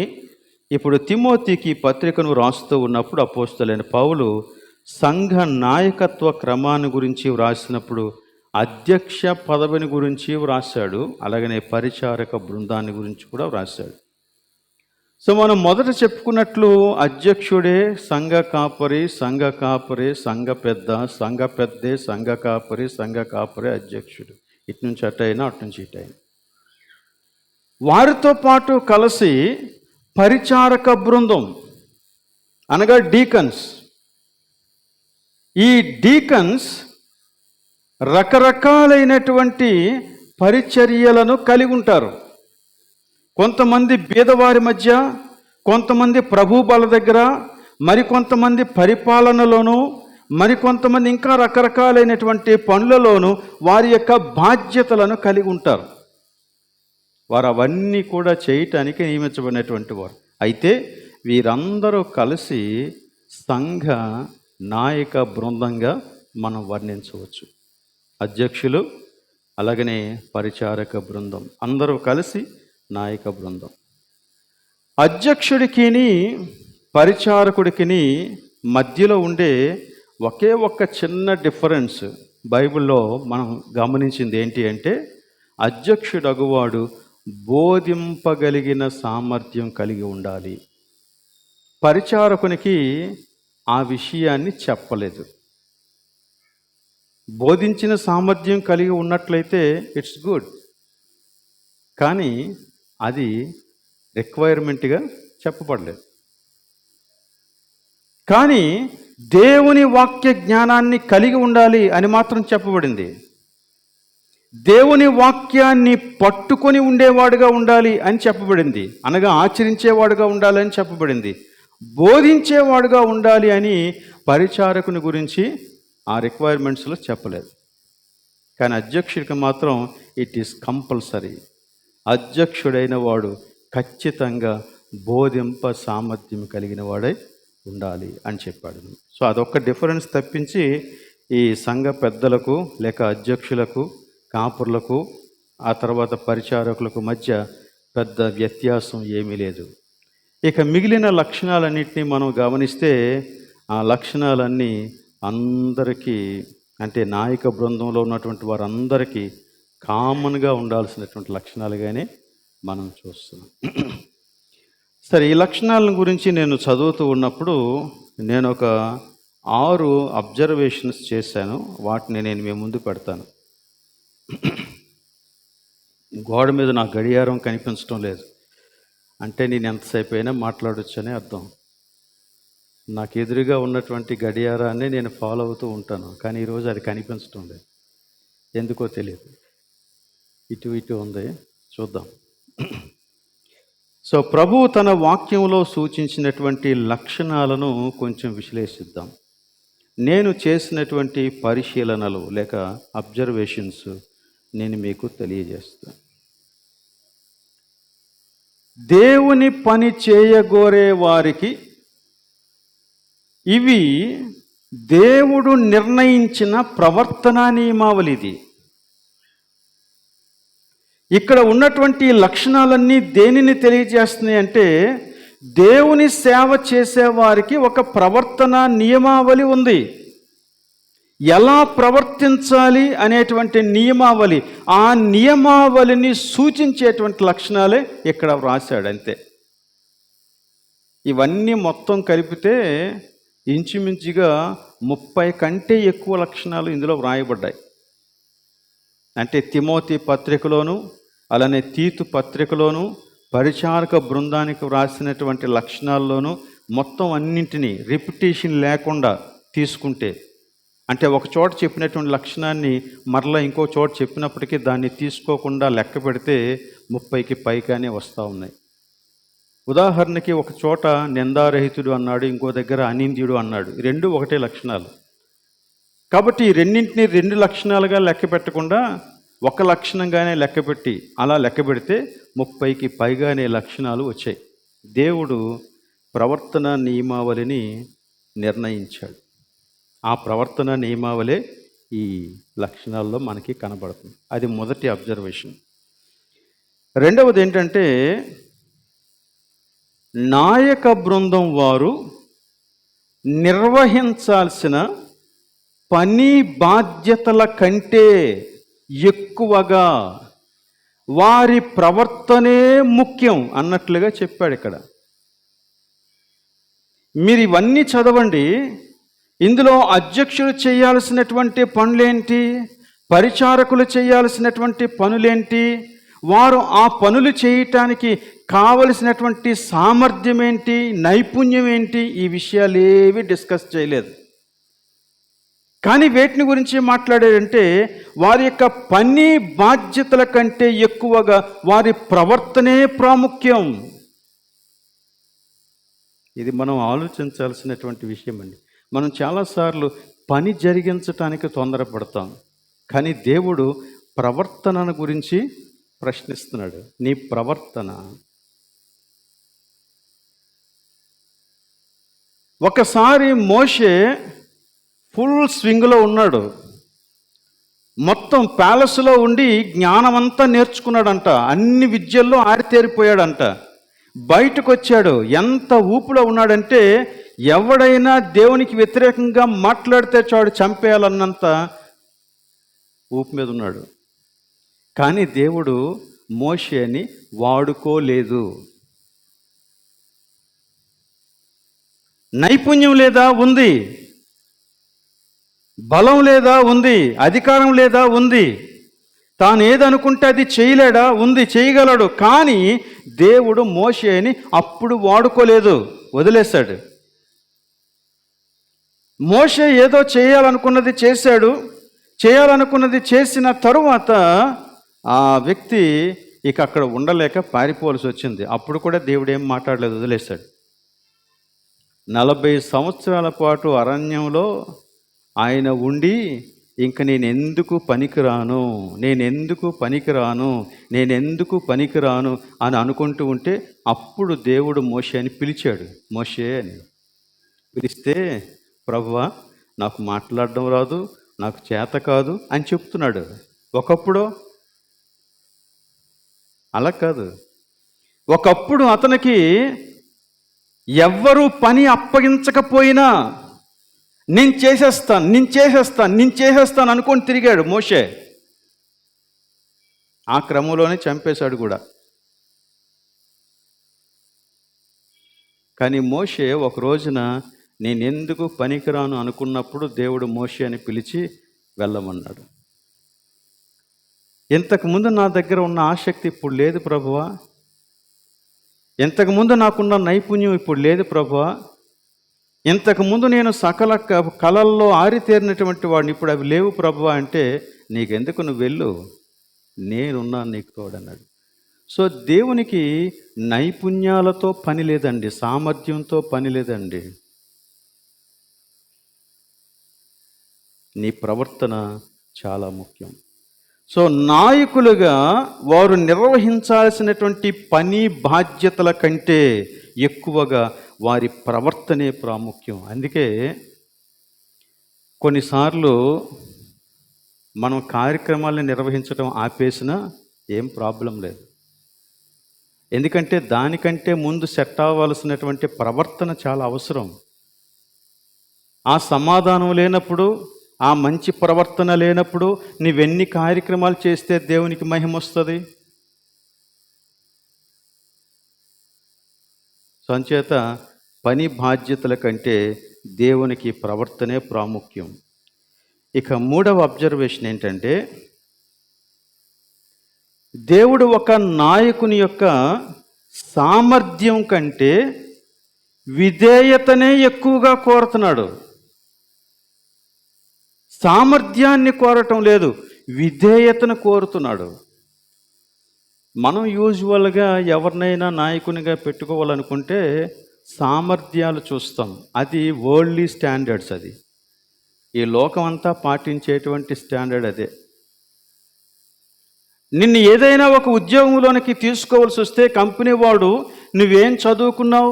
ఇప్పుడు తిమోతికి పత్రికను రాస్తూ ఉన్నప్పుడు అపోస్తలుడైన పౌలు సంఘ నాయకత్వ క్రమాన్ని గురించి వ్రాసినప్పుడు అధ్యక్ష పదవిని గురించి వ్రాశాడు, అలాగనే పరిచారక బృందాన్ని గురించి కూడా వ్రాశాడు. సో మనం మొదట చెప్పుకున్నట్లు అధ్యక్షుడే సంఘ కాపరి, సంఘ కాపరి సంఘ పెద్ద, సంఘ పెద్దే సంఘ కాపరి, సంఘ కాపరి అధ్యక్షుడు. ఇటు నుంచి అటైనా అటు నుంచి ఇటైనా వారితో పాటు కలిసి పరిచారక బృందం అనగా డీకన్స్. ఈ డీకన్స్ రకరకాలైనటువంటి పరిచర్యలను కలిగి ఉంటారు. కొంతమంది బీదవారి మధ్య, కొంతమంది ప్రభు బల దగ్గర, మరికొంతమంది పరిపాలనలోను, మరికొంతమంది ఇంకా రకరకాలైనటువంటి పనులలోనూ వారి యొక్క బాధ్యతలను కలిగి ఉంటారు. వారు అవన్నీ కూడా చేయటానికి నియమించబడినటువంటి వారు. అయితే వీరందరూ కలిసి సంఘ నాయక బృందంగా మనం వర్ణించవచ్చు. అధ్యక్షులు, అలాగనే పరిచారక బృందం, అందరూ కలిసి నాయక బృందం. అధ్యక్షుడికిని పరిచారకుడికిని మధ్యలో ఉండే ఒకే ఒక్క చిన్న డిఫరెన్స్ బైబిల్లో మనం గమనించింది ఏంటి అంటే, అధ్యక్షుడు అగువాడు బోధింపగలిగిన సామర్థ్యం కలిగి ఉండాలి. పరిచారకునికి ఆ విషయాన్ని చెప్పలేదు. బోధించిన సామర్థ్యం కలిగి ఉన్నట్లయితే ఇట్స్ గుడ్, కానీ అది రిక్వైర్మెంట్గా చెప్పబడలేదు. కానీ దేవుని వాక్య జ్ఞానాన్ని కలిగి ఉండాలి అని మాత్రం చెప్పబడింది. దేవుని వాక్యాన్ని పట్టుకొని ఉండేవాడుగా ఉండాలి అని చెప్పబడింది, అనగా ఆచరించేవాడుగా ఉండాలి అని చెప్పబడింది. బోధించేవాడుగా ఉండాలి అని పరిచారకుని గురించి ఆ రిక్వైర్మెంట్స్లో చెప్పలేదు. కానీ అధ్యక్షుడికి మాత్రం ఇట్ ఈస్ కంపల్సరీ. అధ్యక్షుడైన వాడు ఖచ్చితంగా బోధింప సామర్థ్యం కలిగిన వాడై ఉండాలి అని చెప్పాడు. సో అదొక్క డిఫరెన్స్ తప్పించి ఈ సంఘ పెద్దలకు లేక అధ్యక్షులకు, కాపుర్లకు, ఆ తర్వాత పరిచారకులకు మధ్య పెద్ద వ్యత్యాసం ఏమీ లేదు. ఇక మిగిలిన లక్షణాలన్నింటినీ మనం గమనిస్తే ఆ లక్షణాలన్నీ అందరికీ, అంటే నాయక బృందంలో ఉన్నటువంటి వారందరికీ కామన్గా ఉండాల్సినటువంటి లక్షణాలుగానే మనం చూస్తున్నాం. సరే, ఈ లక్షణాలను గురించి నేను చదువుతూ ఉన్నప్పుడు నేను ఒక 6 అబ్జర్వేషన్స్ చేశాను. వాటిని నేను మీ ముందు పెడతాను. గోడ మీద నా గడియారం కనిపించడం లేదు అంటే నేను ఎంతసేపు అయినా మాట్లాడొచ్చనే అర్థం. నాకు ఎదురుగా ఉన్నటువంటి గడియారాన్ని నేను ఫాలో అవుతూ ఉంటాను, కానీ ఈరోజు అది కనిపించడం లేదు, ఎందుకో తెలియదు. ఇటు ఉంది, చూద్దాం. సో ప్రభువు తన వాక్యంలో సూచించినటువంటి లక్షణాలను కొంచెం విశ్లేషిద్దాం. నేను చేసినటువంటి పరిశీలనలు లేక అబ్జర్వేషన్స్ నేను మీకు తెలియజేస్తాను. దేవుని పని చేయగోరే వారికి ఇవి దేవుడు నిర్ణయించిన ప్రవర్తనా నియమావళిది. ఇక్కడ ఉన్నటువంటి లక్షణాలన్నీ దేనిని తెలియజేస్తున్నాయి అంటే, దేవుని సేవ చేసేవారికి ఒక ప్రవర్తన నియమావళి ఉంది. ఎలా ప్రవర్తించాలి అనేటువంటి నియమావళి, ఆ నియమావళిని సూచించేటువంటి లక్షణాలే ఇక్కడ వ్రాశాడు, అంతే. ఇవన్నీ మొత్తం కలిపితే ఇంచుమించుగా 30 కంటే ఎక్కువ లక్షణాలు ఇందులో వ్రాయబడ్డాయి. అంటే తిమోతి పత్రికలోను, అలానే తీతు పత్రికలోను, పరిచారక బృందానికి వ్రాసినటువంటి లక్షణాల్లోనూ మొత్తం అన్నింటినీ రిపిటేషన్ లేకుండా తీసుకుంటే, అంటే ఒక చోట చెప్పినటువంటి లక్షణాన్ని మరలా ఇంకో చోట చెప్పినప్పటికీ దాన్ని తీసుకోకుండా లెక్క పెడితే 30కి పైగానే వస్తూ ఉన్నాయి. ఉదాహరణకి ఒక చోట నిందారహితుడు అన్నాడు, ఇంకో దగ్గర అనింద్యుడు అన్నాడు. ఈ రెండు ఒకటే లక్షణాలు. కాబట్టి ఈ రెండింటిని 2 లక్షణాలుగా లెక్క పెట్టకుండా ఒక లక్షణంగానే లెక్కపెట్టి అలా లెక్క పెడితే 30కి పైగానే లక్షణాలు వచ్చాయి. దేవుడు ప్రవర్తన నియమావళిని నిర్ణయించాడు. ఆ ప్రవర్తన నియమావళే ఈ లక్షణాల్లో మనకి కనబడుతుంది. అది మొదటి అబ్జర్వేషన్. రెండవది ఏంటంటే, నాయక బృందం వారు నిర్వహించాల్సిన పని బాధ్యతల కంటే ఎక్కువగా వారి ప్రవర్తనే ముఖ్యం అన్నట్లుగా చెప్పాడు ఇక్కడ. మీరు ఇవన్నీ చదవండి. ఇందులో అధ్యక్షులు చేయాల్సినటువంటి పనులేంటి, పరిచారకులు చేయాల్సినటువంటి పనులేంటి, వారు ఆ పనులు చేయటానికి కావలసినటువంటి సామర్థ్యం ఏంటి, నైపుణ్యం ఏంటి, ఈ విషయాలు ఏవి డిస్కస్ చేయలేదు. కానీ వేటిని గురించి మాట్లాడాడంటే, వారి యొక్క పని బాధ్యతల కంటే ఎక్కువగా వారి ప్రవర్తనే ప్రాముఖ్యం. ఇది మనం ఆలోచించాల్సినటువంటి విషయం అండి. మనం చాలాసార్లు పని జరిగించటానికి తొందరపడతాం, కానీ దేవుడు ప్రవర్తనను గురించి ప్రశ్నిస్తున్నాడు. నీ ప్రవర్తన. ఒకసారి మోషే ఫుల్ స్వింగ్లో ఉన్నాడు. మొత్తం ప్యాలెస్లో ఉండి జ్ఞానమంతా నేర్చుకున్నాడంట, అన్ని విద్యల్లో ఆరితేరిపోయాడంట. బయటకు వచ్చాడు, ఎంత ఊపులో ఉన్నాడంటే ఎవడైనా దేవునికి వ్యతిరేకంగా మాట్లాడితే చాడు చంపేయాలన్నంత ఊపు మీద ఉన్నాడు. కానీ దేవుడు మోషేని వాడుకోలేదు. నైపుణ్యం లేదా? ఉంది. బలం లేదా? ఉంది. అధికారం లేదా? ఉంది. తాను ఏదనుకుంటే అది చేయలేడా? ఉంది, చేయగలడు. కానీ దేవుడు మోషేని అప్పుడు వాడుకోలేదు, వదిలేశాడు. మోషే ఏదో చేయాలనుకున్నది చేశాడు, చేయాలనుకున్నది చేసిన తరువాత ఆ వ్యక్తి ఇక అక్కడ ఉండలేక పారిపోవలసి వచ్చింది. అప్పుడు కూడా దేవుడు ఏం మాట్లాడలేదు, వదిలేశాడు. 40 సంవత్సరాల పాటు అరణ్యంలో ఆయన ఉండి ఇంక నేనెందుకు పనికిరాను, నేనెందుకు పనికిరాను, నేనెందుకు పనికిరాను అని అనుకుంటూ ఉంటే అప్పుడు దేవుడు మోషేని పిలిచాడు. మోషే అని పిలిస్తే, ప్రభువా నాకు మాట్లాడడం రాదు, నాకు చేత కాదు అని చెప్తున్నాడు. ఒకప్పుడు అలా కాదు. ఒకప్పుడు అతనికి ఎవ్వరూ పని అప్పగించకపోయినా నేను చేసేస్తాను అనుకొని తిరిగాడు మోషే. ఆ క్రమంలోనే చంపేశాడు కూడా. కానీ మోషే ఒక రోజున నేనెందుకు పనికిరాను అనుకున్నప్పుడు దేవుడు మోషేని పిలిచి వెళ్ళమన్నాడు. ఇంతకుముందు నా దగ్గర ఉన్న ఆసక్తి ఇప్పుడు లేదు ప్రభువా, ఇంతకుముందు నాకున్న నైపుణ్యం ఇప్పుడు లేదు ప్రభువా, ఇంతకుముందు నేను సకల కళల్లో ఆరితేరినటువంటి వాడిని, ఇప్పుడు అవి లేవు ప్రభువా అంటే, నీకెందుకు, నువ్వు వెళ్ళు, నేనున్నాను నీకు తోడన్నాడు. సో దేవునికి నైపుణ్యాలతో పని లేదండి, సామర్థ్యంతో పని లేదండి. నీ ప్రవర్తన చాలా ముఖ్యం. సో నాయకులుగా వారు నిర్వహించాల్సినటువంటి పని బాధ్యతల కంటే ఎక్కువగా వారి ప్రవర్తనే ప్రాముఖ్యం. అందుకే కొన్నిసార్లు మనం కార్యక్రమాలను నిర్వహించడం ఆపేసినా ఏం ప్రాబ్లం లేదు. ఎందుకంటే దానికంటే ముందు సెట్ అవ్వాల్సినటువంటి ప్రవర్తన చాలా అవసరం. ఆ సమాధానం లేనప్పుడు, ఆ మంచి ప్రవర్తన లేనప్పుడు నీవెన్ని కార్యక్రమాలు చేస్తే దేవునికి మహిమ వస్తుంది? సంచేత పని బాధ్యతల కంటే దేవునికి ప్రవర్తనే ప్రాముఖ్యం. ఇక మూడవ అబ్జర్వేషన్ ఏంటంటే, దేవుడు ఒక నాయకుని యొక్క సామర్థ్యం కంటే విధేయతనే ఎక్కువగా కోరుతున్నాడు. సామర్థ్యాన్ని కోరటం లేదు, విధేయతను కోరుతున్నాడు. మనం యూజువల్గా ఎవరినైనా నాయకునిగా పెట్టుకోవాలనుకుంటే సామర్థ్యాలు చూస్తాం. అది వరల్డ్లీ స్టాండర్డ్స్, అది ఈ లోకం అంతా పాటించేటువంటి స్టాండర్డ్ అదే. నిన్ను ఏదైనా ఒక ఉద్యోగంలోనికి తీసుకోవాల్సి వస్తే కంపెనీ వాడు నువ్వేం చదువుకున్నావు,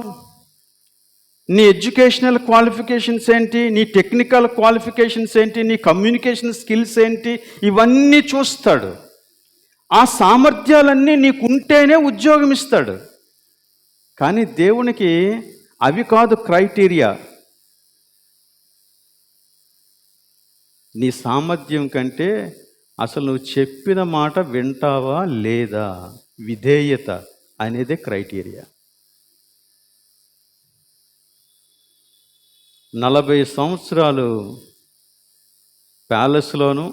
నీ ఎడ్యుకేషనల్ క్వాలిఫికేషన్స్ ఏంటి, నీ టెక్నికల్ క్వాలిఫికేషన్స్ ఏంటి, నీ కమ్యూనికేషన్ స్కిల్స్ ఏంటి, ఇవన్నీ చూస్తాడు. ఆ సామర్థ్యాలన్నీ నీకుంటేనే ఉద్యోగం ఇస్తాడు. కానీ దేవునికి అవి కాదు క్రైటీరియా. నీ సామర్థ్యం కంటే అసలు నువ్వు చెప్పిన మాట వింటావా లేదా, విధేయత అనేదే క్రైటీరియా. 40 సంవత్సరాలు ప్యాలెస్లోను,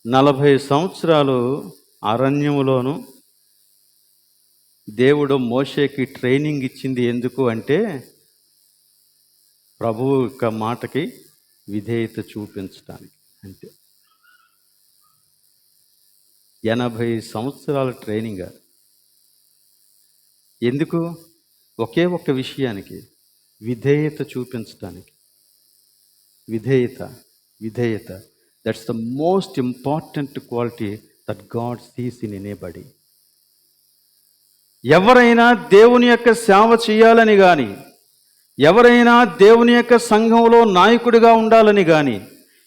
40 సంవత్సరాలు అరణ్యములోను దేవుడు మోషేకి ట్రైనింగ్ ఇచ్చింది ఎందుకు అంటే, ప్రభువు యొక్క మాటకి విధేయత చూపించడానికి. అంతే. 80 సంవత్సరాల ట్రైనింగ్ ఎందుకు? ఒకే ఒక్క విషయానికి, విధేయత చూపించడానికి. విధేయత that's the most important quality that God sees in anybody. ఎవరైనా దేవుని యొక్క సేవ చేయాలని కానీ, ఎవరైనా దేవుని యొక్క సంఘంలో నాయకుడిగా ఉండాలని కానీ,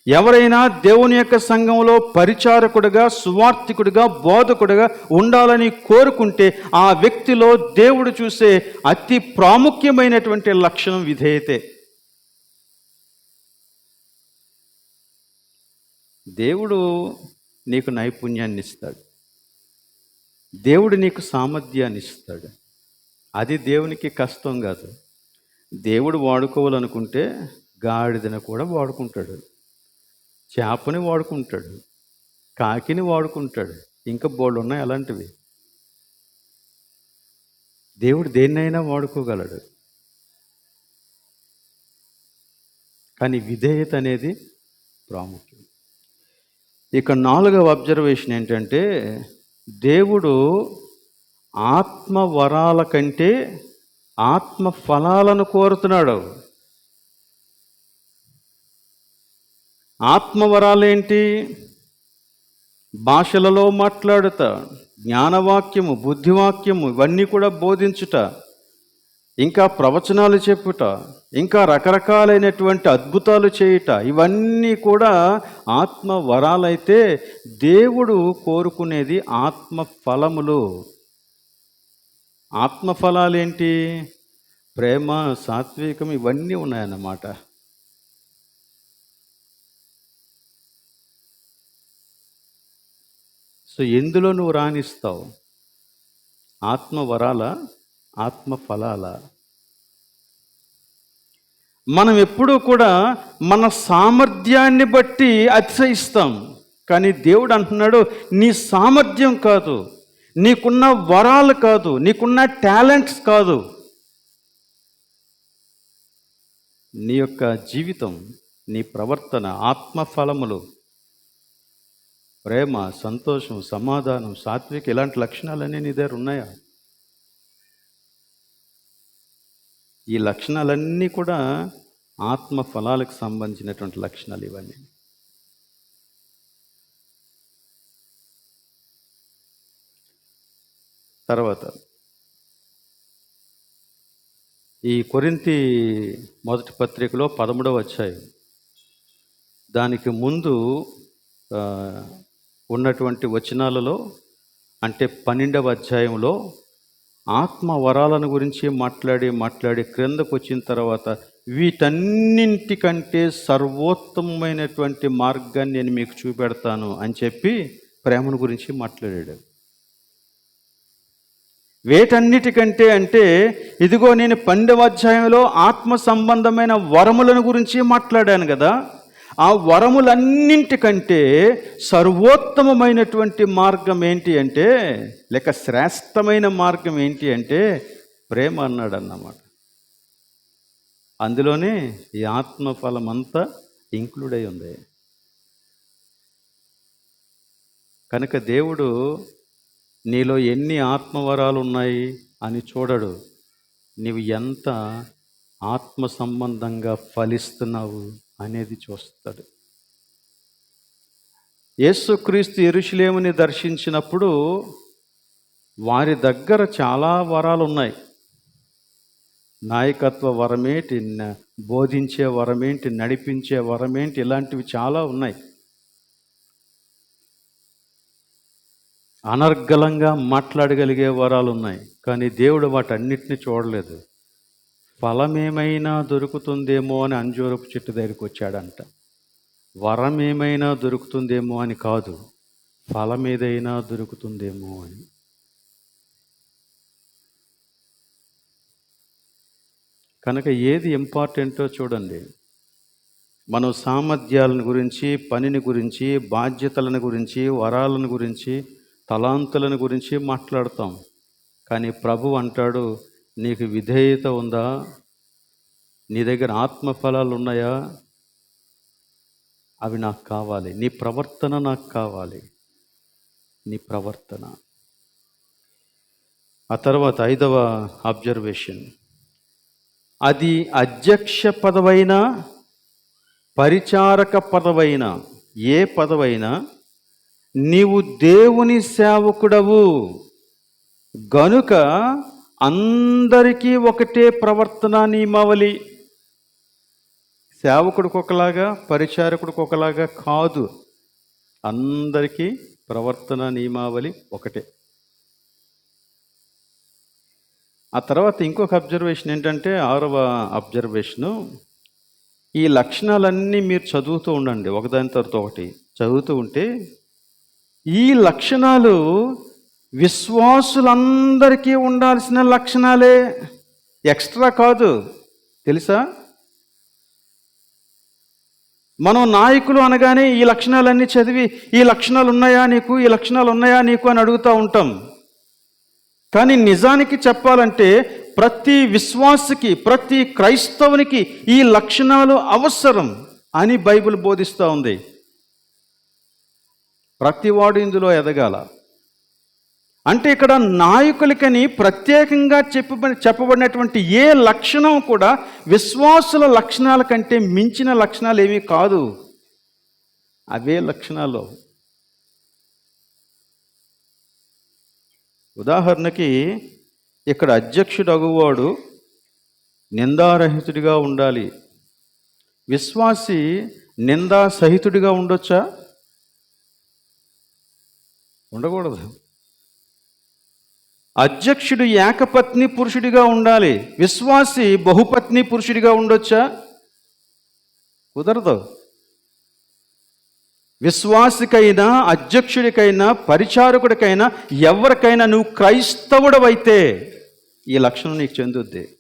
ఎవరైనా దేవుని యొక్క సంఘంలో పరిచారకుడిగా, సువార్థికుడిగా, బోధకుడిగా ఉండాలని కోరుకుంటే ఆ వ్యక్తిలో దేవుడు చూసే అతి ప్రాముఖ్యమైనటువంటి లక్షణం విధేయతే. దేవుడు నీకు నైపుణ్యాన్ని ఇస్తాడు, దేవుడు నీకు సామర్థ్యాన్ని ఇస్తాడు. అది దేవునికి కష్టం కాదు. దేవుడు వాడుకోవాలనుకుంటే గాడిదను కూడా వాడుకుంటాడు, చేపని వాడుకుంటాడు, కాకిని వాడుకుంటాడు, ఇంకా బోళ్ళు ఉన్నాయి అలాంటివి. దేవుడు దేన్నైనా వాడుకోగలడు. కానీ విధేయత అనేది ప్రాముఖ్యం. ఇక 4వ అబ్జర్వేషన్ ఏంటంటే, దేవుడు ఆత్మ వరాల కంటే ఆత్మ ఫలాలను కోరుతున్నాడు. ఆత్మ వరాలేంటి? భాషలలో మాట్లాడుట, జ్ఞానవాక్యము, బుద్ధివాక్యము, ఇవన్నీ కూడా బోధించుట, ఇంకా ప్రవచనాలు చెప్పుట, ఇంకా రకరకాలైనటువంటి అద్భుతాలు చేయుట, ఇవన్నీ కూడా ఆత్మ వరాలైతే దేవుడు కోరుకునేది ఆత్మ ఫలములు. ఆత్మ ఫలాలేంటి? ప్రేమ, సాత్వికం, ఇవన్నీ ఉన్నాయన్నమాట. సో ఎందులో నువ్వు రాణిస్తావు? ఆత్మ వరాల, ఆత్మ ఫలాల? మనం ఎప్పుడూ కూడా మన సామర్థ్యాన్ని బట్టి అతిశయిస్తాం. కానీ దేవుడు అంటున్నాడు, నీ సామర్థ్యం కాదు, నీకున్న వరాలు కాదు, నీకున్న టాలెంట్స్ కాదు, నీ యొక్క జీవితం, నీ ప్రవర్తన, ఆత్మ ఫలములు, ప్రేమ, సంతోషం, సమాధానం, సాత్విక, ఇలాంటి లక్షణాలన్నీ నీ దగ్గర ఉన్నాయా? ఈ లక్షణాలన్నీ కూడా ఆత్మ ఫలాలకు సంబంధించినటువంటి లక్షణాలు ఇవన్నీ. తర్వాత ఈ కొరింథీ మొదటి పత్రికలో 13వ అధ్యాయం, దానికి ముందు ఉన్నటువంటి వచనాలలో, అంటే 12వ అధ్యాయంలో ఆత్మ వరాలను గురించి మాట్లాడి క్రిందకు వచ్చిన తర్వాత వీటన్నింటికంటే సర్వోత్తమమైనటువంటి మార్గాన్ని నేను మీకు చూపెడతాను అని చెప్పి ప్రేమను గురించి మాట్లాడాడు. వేటన్నిటికంటే అంటే ఇదిగో నేను 12వ అధ్యాయంలో ఆత్మ సంబంధమైన వరములను గురించి మాట్లాడాను కదా, ఆ వరములన్నింటికంటే సర్వోత్తమమైనటువంటి మార్గం ఏంటి అంటే, లేక శ్రేష్టమైన మార్గం ఏంటి అంటే ప్రేమ అన్నాడు అన్నమాట. అందులోనే ఈ ఆత్మఫలం అంతా ఇంక్లూడ్ అయి ఉంది. కనుక దేవుడు నీలో ఎన్ని ఆత్మవరాలు ఉన్నాయి అని చూడడు, నీవు ఎంత ఆత్మ సంబంధంగా ఫలిస్తున్నావు అనేది చూస్తాడు. యేసుక్రీస్తు యెరూషలేముని దర్శించినప్పుడు వారి దగ్గర చాలా వరాలు ఉన్నాయి. నాయకత్వ వరమేంటి, బోధించే వరమేంటి, నడిపించే వరమేంటి, ఇలాంటివి చాలా ఉన్నాయి. అనర్గళంగా మాట్లాడగలిగే వరాలు ఉన్నాయి. కానీ దేవుడు వాటన్నిటిని చూడలేదు. ఫలమేమైనా దొరుకుతుందేమో అని అంజూరపు చెట్టు దగ్గరికి వచ్చాడంట. వరం ఏమైనా దొరుకుతుందేమో అని కాదు, ఫలం ఏదైనా దొరుకుతుందేమో అని. కనుక ఏది ఇంపార్టెంటో చూడండి. మనం సామర్థ్యాలను గురించి, పనిని గురించి, బాధ్యతలను గురించి, వరాలను గురించి, తలాంతులను గురించి మాట్లాడతాం. కానీ ప్రభు అంటాడు, నీకు విధేయత ఉందా? నీ దగ్గర ఆత్మఫలాలు ఉన్నాయా? అవి నాకు కావాలి. నీ ప్రవర్తన నాకు కావాలి. నీ ప్రవర్తన. ఆ తర్వాత 5వ అబ్జర్వేషన్, అది అధ్యక్ష పదవైనా, పరిచారక పదవైనా, ఏ పదవైనా, నీవు దేవుని సేవకుడవు గనుక అందరికీ ఒకటే ప్రవర్తన నియమావళి. సేవకుడికి ఒకలాగా, పరిచారకుడికి ఒకలాగా కాదు, అందరికీ ప్రవర్తన నియమావళి ఒకటే. ఆ తర్వాత ఇంకొక అబ్జర్వేషన్ ఏంటంటే, 6వ అబ్జర్వేషను, ఈ లక్షణాలన్నీ మీరు చదువుతూ ఉండండి, ఒకదాని తర్వాత ఒకటి చదువుతూ ఉంటే, ఈ లక్షణాలు విశ్వాసులందరికీ ఉండాల్సిన లక్షణాలే, ఎక్స్ట్రా కాదు. తెలుసా? మనం నాయకులు అనగానే ఈ లక్షణాలన్నీ చదివి, ఈ లక్షణాలు ఉన్నాయా నీకు, ఈ లక్షణాలు ఉన్నాయా నీకు అని అడుగుతూ ఉంటాం. కానీ నిజానికి చెప్పాలంటే ప్రతి విశ్వాసికి, ప్రతి క్రైస్తవునికి ఈ లక్షణాలు అవసరం అని బైబిల్ బోధిస్తూ ఉంది. ప్రతివాడు ఇందులో ఎదగాల. అంటే ఇక్కడ నాయకులకని ప్రత్యేకంగా చెప్పబడినటువంటి ఏ లక్షణం కూడా విశ్వాసుల లక్షణాల కంటే మించిన లక్షణాలు ఏమీ కాదు. అవే లక్షణాలు. ఉదాహరణకి ఇక్కడ అధ్యక్షుడు అగువాడు నిందారహితుడిగా ఉండాలి. విశ్వాసి నిందాసహితుడిగా ఉండొచ్చా? ఉండకూడదు. అధ్యక్షుడు ఏకపత్ని పురుషుడిగా ఉండాలి. విశ్వాసి బహుపత్ని పురుషుడిగా ఉండొచ్చా? కుదరదు. విశ్వాసికైనా, అధ్యక్షుడికైనా, పరిచారకుడికైనా, ఎవరికైనా నువ్వు క్రైస్తవుడవైతే ఈ లక్షణం నీకు చెందుద్ది.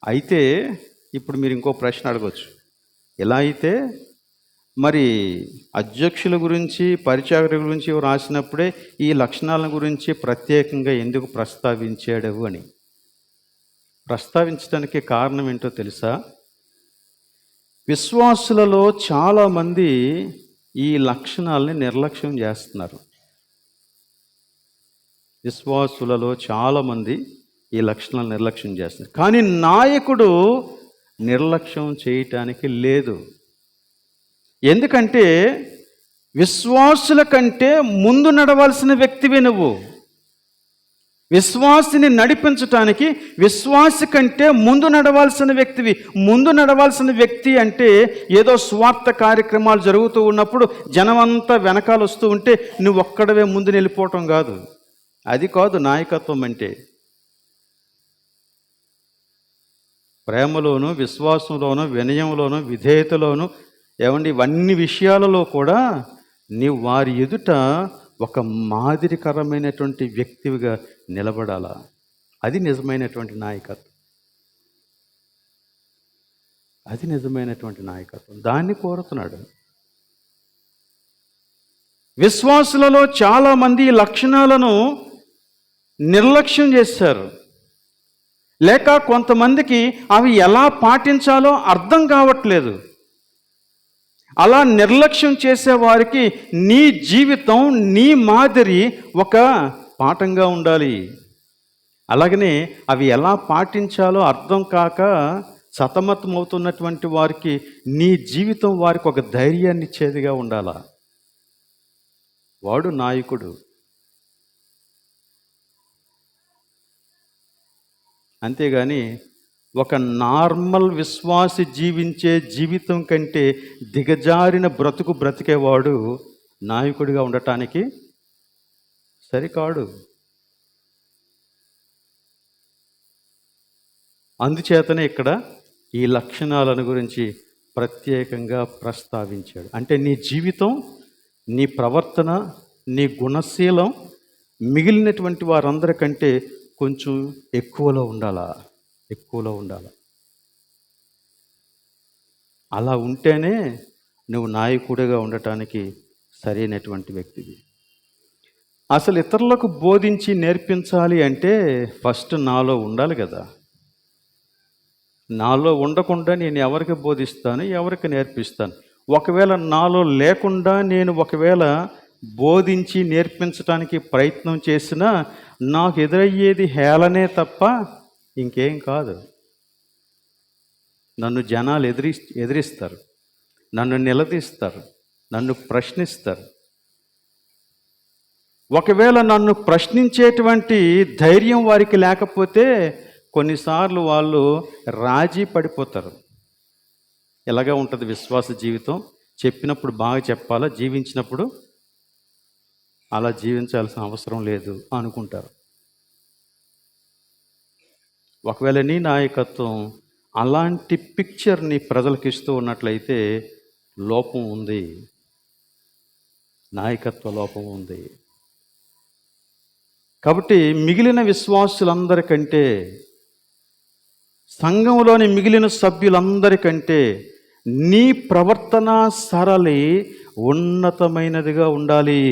అయితే ఇప్పుడు మీరు ఇంకో ప్రశ్న అడగవచ్చు. ఎలా అయితే మరి అధ్యక్షుల గురించి, పరిచారకుల గురించి రాసినప్పుడే ఈ లక్షణాల గురించి ప్రత్యేకంగా ఎందుకు ప్రస్తావించాడు అని. ప్రస్తావించడానికి కారణం ఏంటో తెలుసా? విశ్వాసులలో చాలామంది ఈ లక్షణాలని నిర్లక్ష్యం చేస్తున్నారు. విశ్వాసులలో చాలామంది ఈ లక్షణాలను నిర్లక్ష్యం చేస్తున్నారు. కానీ నాయకుడు నిర్లక్ష్యం చేయటానికి లేదు. ఎందుకంటే విశ్వాసుల కంటే ముందు నడవాల్సిన వ్యక్తివి నువ్వు. విశ్వాసిని నడిపించటానికి విశ్వాసి కంటే ముందు నడవాల్సిన వ్యక్తివి. ముందు నడవాల్సిన వ్యక్తి అంటే ఏదో స్వార్థ కార్యక్రమాలు జరుగుతూ ఉన్నప్పుడు జనమంతా వెనకాల వస్తూ ఉంటే నువ్వు ఒక్కడవే ముందు వెళ్ళిపోవటం కాదు. అది కాదు నాయకత్వం అంటే. ప్రేమలోను, విశ్వాసంలోను, వినయంలోను, విధేయతలోను, ఇవన్నీ విషయాలలో కూడా నీవు వారి ఎదుట ఒక మాదిరికరమైనటువంటి వ్యక్తివిగా నిలబడాలా. అది నిజమైనటువంటి నాయకత్వం. అది నిజమైనటువంటి నాయకత్వం. దాన్ని కోరుతున్నాడు. విశ్వాసులలో చాలామంది ఈ లక్షణాలను నిర్లక్ష్యం చేశారు. లేక కొంతమందికి అవి ఎలా పాటించాలో అర్థం కావట్లేదు. అలా నిర్లక్ష్యం చేసేవారికి నీ జీవితం, నీ మాదిరి ఒక పాఠంగా ఉండాలి. అలాగనే అవి ఎలా పాటించాలో అర్థం కాక సతమతమవుతున్నటువంటి వారికి నీ జీవితం వారికి ఒక ధైర్యాన్ని ఇచ్చేదిగా ఉండాలా. వాడు నాయకుడు. అంతేగాని ఒక నార్మల్ విశ్వాసి జీవించే జీవితం కంటే దిగజారిన బ్రతుకు బ్రతికేవాడు నాయకుడిగా ఉండటానికి సరికాడు. అందుచేతనే ఇక్కడ ఈ లక్షణాలను గురించి ప్రత్యేకంగా ప్రస్తావించాడు. అంటే నీ జీవితం, నీ ప్రవర్తన, నీ గుణశీలం మిగిలినటువంటి వారందరికంటే కొంచెం ఎక్కువలో ఉండాలా. అలా ఉంటేనే నువ్వు నాయకుడిగా ఉండటానికి సరైనటువంటి వ్యక్తివి. అసలు ఇతరులకు బోధించి నేర్పించాలి అంటే ఫస్ట్ నాలో ఉండాలి కదా. నాలో ఉండకుండా నేను ఎవరికి బోధిస్తాను, ఎవరికి నేర్పిస్తాను? ఒకవేళ నాలో లేకుండా నేను బోధించి నేర్పించడానికి ప్రయత్నం చేసినా నాకు ఎదురయ్యేది హేళనే తప్ప ఇంకేం కాదు. నన్ను జనాలు ఎదిరిస్తారు, నన్ను నిలదీస్తారు, నన్ను ప్రశ్నిస్తారు. ఒకవేళ నన్ను ప్రశ్నించేటువంటి ధైర్యం వారికి లేకపోతే కొన్నిసార్లు వాళ్ళు రాజీ పడిపోతారు. ఎలాగా ఉంటుంది విశ్వాస జీవితం? చెప్పినప్పుడు బాగా చెప్పాలా, జీవించినప్పుడు అలా జీవించాల్సిన అవసరం లేదు అనుకుంటారు. ఒకవేళ నీ నాయకత్వం అలాంటి పిక్చర్ని ప్రజలకు ఇస్తూ ఉన్నట్లయితే లోపం ఉంది, నాయకత్వ లోపం ఉంది. కాబట్టి మిగిలిన విశ్వాసులందరికంటే, సంఘంలోని మిగిలిన సభ్యులందరికంటే నీ ప్రవర్తన సరళి ఉన్నతమైనదిగా ఉండాలి.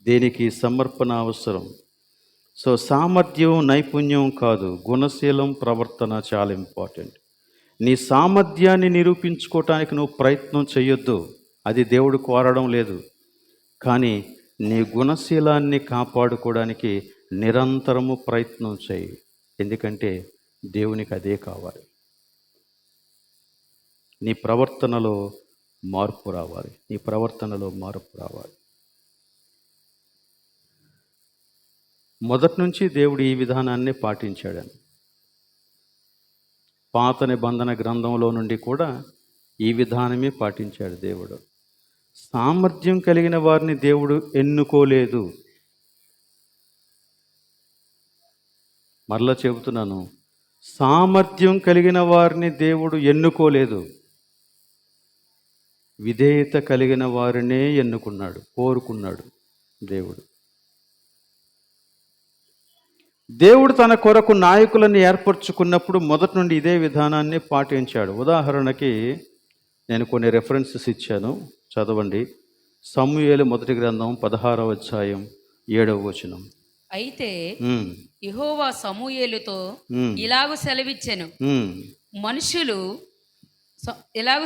దేనికి సమర్పణ అవసరం. సో సామర్థ్యం, నైపుణ్యం కాదు, గుణశీలం, ప్రవర్తన చాలా ఇంపార్టెంట్. నీ సామర్థ్యాన్ని నిరూపించుకోవటానికి నువ్వు ప్రయత్నం చేయొద్దు, అది దేవుడు కోరడం లేదు. కానీ నీ గుణశీలాన్ని కాపాడుకోవడానికి నిరంతరము ప్రయత్నం చేయి. ఎందుకంటే దేవునికి అదే కావాలి. నీ ప్రవర్తనలో మార్పు రావాలి, నీ ప్రవర్తనలో మార్పు రావాలి. మొదటి నుంచి దేవుడు ఈ విధానాన్ని పాటించాడని పాత నిబంధన గ్రంథంలో నుండి కూడా ఈ విధానమే పాటించాడు దేవుడు. సామర్థ్యం కలిగిన వారిని దేవుడు ఎన్నుకోలేదు. మరలా చెబుతున్నాను, సామర్థ్యం కలిగిన వారిని దేవుడు ఎన్నుకోలేదు. విధేయత కలిగిన వారినే ఎన్నుకున్నాడు, కోరుకున్నాడు దేవుడు. దేవుడు తన కొరకు నాయకులను ఏర్పరచుకున్నప్పుడు మొదటి నుండి ఇదే విధానాన్ని పాటించాడు. ఉదాహరణకి నేను కొన్ని రెఫరెన్సెస్ ఇచ్చాను, చదవండి. సమూయేలు మొదటి గ్రంథం 16వ అధ్యాయం 7వ వచనం. అయితే యెహోవా సమూయేలుతో ఇలాగు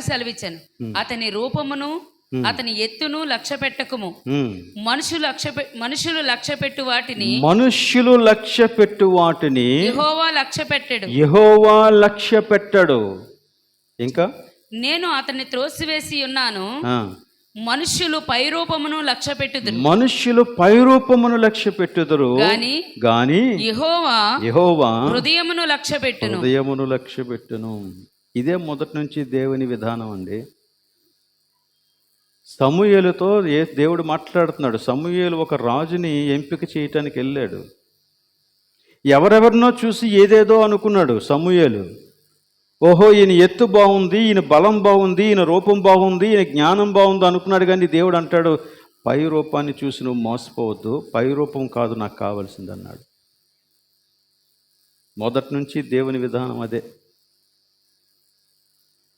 సెలవిచ్చెను, అతని రూపమును అతని ఎత్తును లక్ష్య పెట్టకుము. మనుషులు లక్ష్య పెట్టు వాటిని యెహోవా లక్ష్య పెట్టడు. ఇంకా నేను అతన్ని త్రోసివేసి ఉన్నాను. మనుష్యులు పైరూపమును లక్ష్య పెట్టుదురు గాని యెహోవా హృదయమును లక్ష్య పెట్టును. ఇదే మొదటి నుంచి దేవుని విధానం అండి. సమూయేలుతో దేవుడు మాట్లాడుతున్నాడు. సమూయేలు ఒక రాజుని ఎంపిక చేయటానికి వెళ్ళాడు. ఎవరెవరినో చూసి ఏదేదో అనుకున్నాడు సమూయేలు. ఓహో, ఈయన ఎత్తు బాగుంది, ఈయన బలం బాగుంది, ఈయన రూపం బాగుంది, ఈయన జ్ఞానం బాగుంది అనుకున్నాడు. కానీ దేవుడు అంటాడు, పై రూపాన్ని చూసి నువ్వు మోసపోవద్దు, పై రూపం కాదు నాకు కావాల్సింది అన్నాడు. మొదటి నుంచి దేవుని విధానం అదే.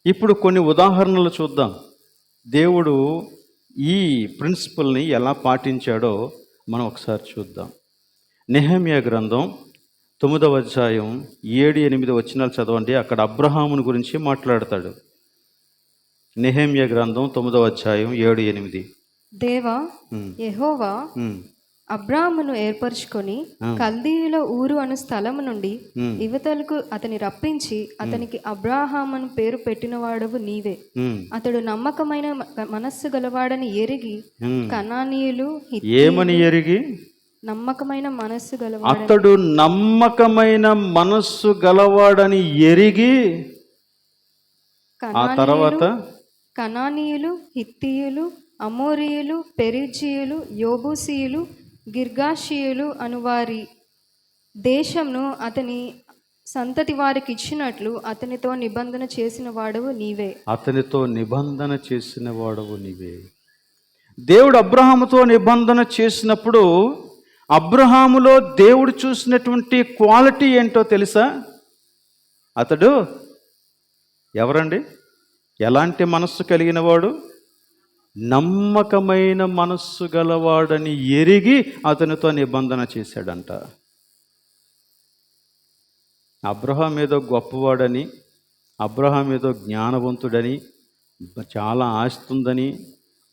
ఇప్పుడు కొన్ని ఉదాహరణలు చూద్దాం. దేవుడు ఈ ప్రిన్సిపల్ని ఎలా పాటించాడో మనం ఒకసారి చూద్దాం. నెహెమ్యా గ్రంథం 9వ అధ్యాయం 7-8 వచనాలు చదవండి. అక్కడ అబ్రహామును గురించి మాట్లాడతాడు. నెహెమ్యా గ్రంథం 9వ అధ్యాయం 7-8. దేవా యెహోవా అబ్రాహామును ఏర్పరచుకొని కల్దీయుల ఊరు అను స్థలము నుండి యువతలకు అతని రప్పించి అతనికి అబ్రాహామును పేరు పెట్టినవాడవు నీవే. అతడు నమ్మకమైన మనస్సు గలవాడని ఎరిగి కనానీయులు ఏమని ఎరిగి నమ్మకమైన మనస్సు గలవాడు. అతడు నమ్మకమైన మనస్సు గలవాడని ఎరిగి ఆ తర్వాత కనానీయులు, హిత్తీయులు, అమోరీయులు, పెరిజీయులు, యోబూసీయులు, గిర్గాషీయులు అనువారి దేశంను అతని సంతతి వారికి ఇచ్చినట్లు అతనితో నిబంధన చేసిన వాడవు నీవే. దేవుడు అబ్రహాముతో నిబంధన చేసినప్పుడు అబ్రహాములో దేవుడు చూసినటువంటి క్వాలిటీ ఏంటో తెలుసా? అతడు ఎవరండి? ఎలాంటి మనస్సు కలిగిన వాడు? నమ్మకమైన మనస్సు గలవాడని ఎరిగి అతనితో నిబంధన చేశాడంట. అబ్రహాం ఏదో గొప్పవాడని, అబ్రహాం ఏదో జ్ఞానవంతుడని, చాలా ఆస్తుందని,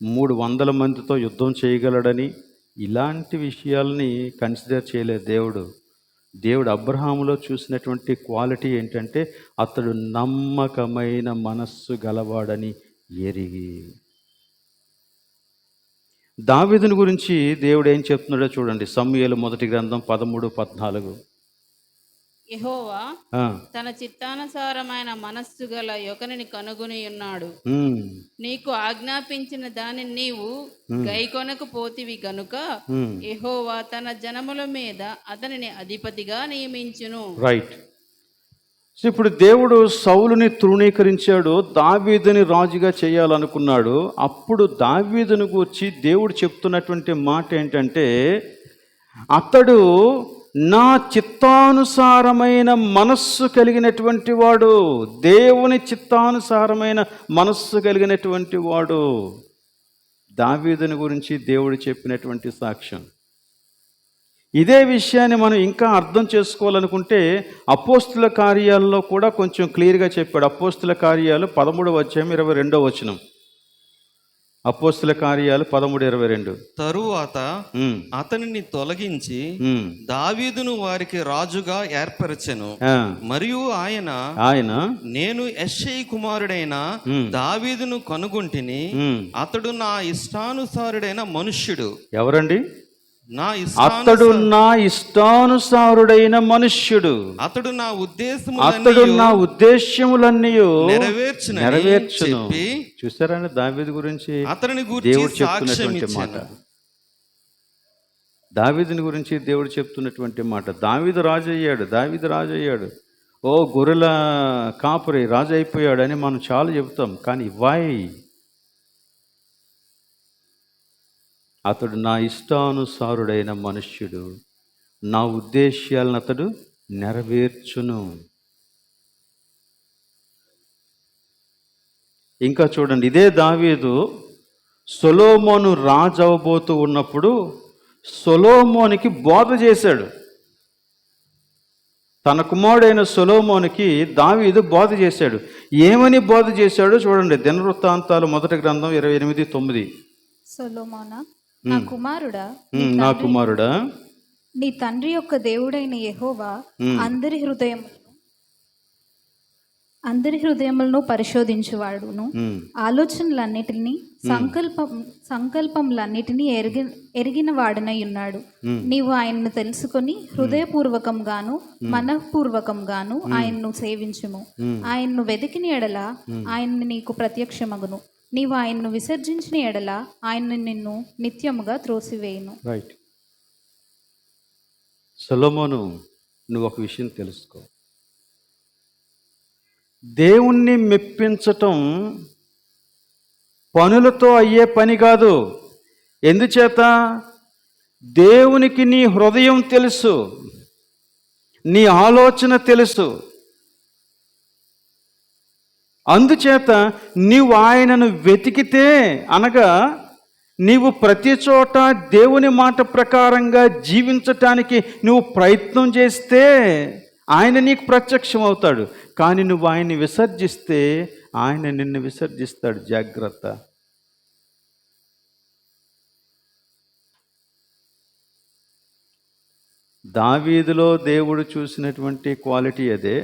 300 మందితో యుద్ధం చేయగలడని, ఇలాంటి విషయాల్ని కన్సిడర్ చేయలేదు దేవుడు. దేవుడు అబ్రహాములో చూసినటువంటి క్వాలిటీ ఏంటంటే అతడు నమ్మకమైన మనస్సు గలవాడని ఎరిగి. దావీదుని గురించి దేవుడు ఏం చెప్తున్నాడో చూడండి. సమూయేలు మొదటి గ్రంథం 13-14. యెహోవా తన చిత్తానుసారమైన మనస్సు గల యొకనిని కనుగొని ఉన్నాడు. నీకు ఆజ్ఞాపించిన దానిని నీవు గైకొనకపోతివి గనుక యెహోవా తన జనముల మీద అతనిని అధిపతిగా నియమించును. రైట్. ఇప్పుడు దేవుడు సౌలుని తృణీకరించాడు, దావీదుని రాజుగా చేయాలనుకున్నాడు. అప్పుడు దావీదుని గురించి దేవుడు చెప్తున్నటువంటి మాట ఏంటంటే, అతడు నా చిత్తానుసారమైన మనస్సు కలిగినటువంటి వాడు, దేవుని చిత్తానుసారమైన మనస్సు కలిగినటువంటి వాడు. దావీదుని గురించి దేవుడు చెప్పినటువంటి సాక్ష్యం. ఇదే విషయాన్ని మనం ఇంకా అర్థం చేసుకోవాలనుకుంటే అపోస్తుల కార్యాల్లో కూడా కొంచెం క్లియర్గా చెప్పాడు. అపోస్తుల కార్యాలు 13:22. అపోస్తుల కార్యాలు 13:22. తరువాత అతనిని తొలగించి దావీదును వారికి రాజుగా ఏర్పరచెను. మరియు ఆయన నేను యెష్షయి కుమారుడైన దావీదును కనుగొంటిని, అతడు నా ఇష్టానుసారుడైన మనుష్యుడు. ఎవరండి? అతడు నా ఇష్టానుసారుడైన మనుష్యుడు, అతడు నా ఉద్దేశములన్నీ నెరవేర్చును. చూసారండి దావీదు గురించి అతని దేవుడు చెప్తున్నటువంటి మాట. దావీదుని గురించి దేవుడు చెప్తున్నటువంటి మాట. దావీదు రాజు అయ్యాడు. ఓ గొర్రెల కాపురి రాజు అయిపోయాడు అని మనం చాలా చెబుతాం. కానీ అతడు నా ఇష్టానుసారుడైన మనుష్యుడు, నా ఉద్దేశ్యాలను అతడు నెరవేర్చును. ఇంకా చూడండి, ఇదే దావీదు సొలొమోను రాజు అవబోతూ ఉన్నప్పుడు సొలొమోనికి బోధ చేశాడు. తన కుమారుడైన సొలొమోనుకి దావీదు బోధ చేశాడు. ఏమని బోధ చేశాడో చూడండి. దినవృత్తాంతాలు 1:28. సొలొమోనా, నా కుమారుడా, నీ తండ్రి యొక్క దేవుడైన యెహోవా అందరి హృదయములను పరిశోధించువాడును, ఆలోచనలన్నిటినీ సంకల్పములన్నిటినీ ఎరిగిన వాడనై ఉన్నాడు. నీవు ఆయన్ను తెలుసుకొని హృదయపూర్వకంగాను మనఃపూర్వకంగాను ఆయన్ను సేవించుము. ఆయన్ను వెతికిన ఎడల ఆయన్ని నీకు ప్రత్యక్షమగును. నీవు ఆయన్ను విసర్జించిన ఎడల ఆయన నిన్ను నిత్యముగా త్రోసివేయును. రైట్. సొలొమోను, నువ్వు ఒక విషయం తెలుసుకో. దేవుణ్ణి మెప్పించటం పనులతో అయ్యే పని కాదు. ఎందుచేత? దేవునికి నీ హృదయం తెలుసు, నీ ఆలోచన తెలుసు. అందుచేత నీవు ఆయనను వెతికితే, అనగా నీవు ప్రతి చోట దేవుని మాట ప్రకారంగా జీవించటానికి నువ్వు ప్రయత్నం చేస్తే ఆయన నీకు ప్రత్యక్షం అవుతాడు. కానీ నువ్వు ఆయన్ని విసర్జిస్తే ఆయన నిన్ను విసర్జిస్తాడు. జాగ్రత్త. దావీదులో దేవుడు చూసినటువంటి క్వాలిటీ అదే.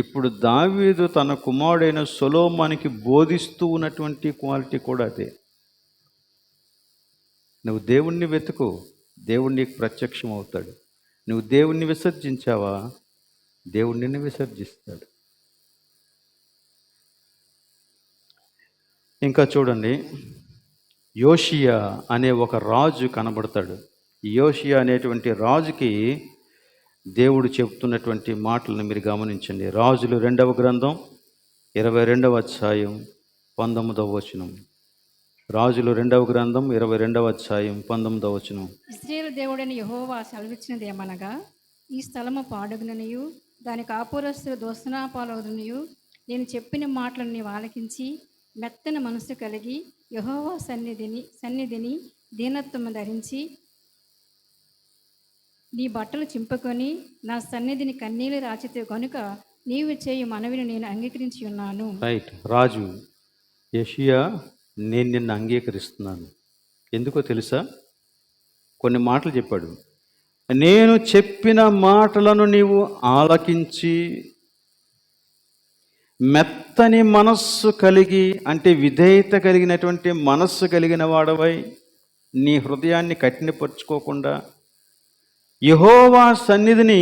ఇప్పుడు దావీదు తన కుమారుడైన సొలొమోనుకి బోధిస్తూ ఉన్నటువంటి క్వాలిటీ కూడా అదే. నువ్వు దేవుణ్ణి వెతుకు, దేవుడు నీకు ప్రత్యక్షం అవుతాడు. నువ్వు దేవుణ్ణి విసర్జించావా, దేవుడు నిన్ను విసర్జిస్తాడు. ఇంకా చూడండి, యోషియా అనే ఒక రాజు కనబడతాడు. యోషియా అనేటువంటి రాజుకి దేవుడు చెప్తున్నటువంటి మాటలను మీరు గమనించండి. రాజులు 2వ గ్రంథం 22వ అధ్యాయం 19వ వచనం. రాజులు 2వ గ్రంథం 22వ అధ్యాయం 19వ వచనం. ఇశ్రాయేలు దేవుడైన యెహోవా సెలవిచ్చినది ఏమనగా, ఈ స్థలము పాడుగుననియు దాని కాపురస్తులు దోస్తనాపాలగుననియు నేను చెప్పిన మాటలను నీవు ఆలకించి మెత్తని మనసు కలిగి యెహోవా సన్నిధిని దీనత్వము ధరించి నీ బట్టలు చింపుకొని నా సన్నిధిని కన్నీళ్ళు రాచితే కనుక నీవు చేయు మనవిని నేను అంగీకరించి ఉన్నాను. రైట్. రాజు యోషియా, నేను నిన్ను అంగీకరిస్తున్నాను. ఎందుకో తెలుసా? కొన్ని మాటలు చెప్పాడు. నేను చెప్పిన మాటలను నీవు ఆలకించి మెత్తని మనస్సు కలిగి, అంటే విధేయత కలిగినటువంటి మనస్సు కలిగిన వాడవై, నీ హృదయాన్ని కఠినపరుచుకోకుండా యెహోవా సన్నిధిని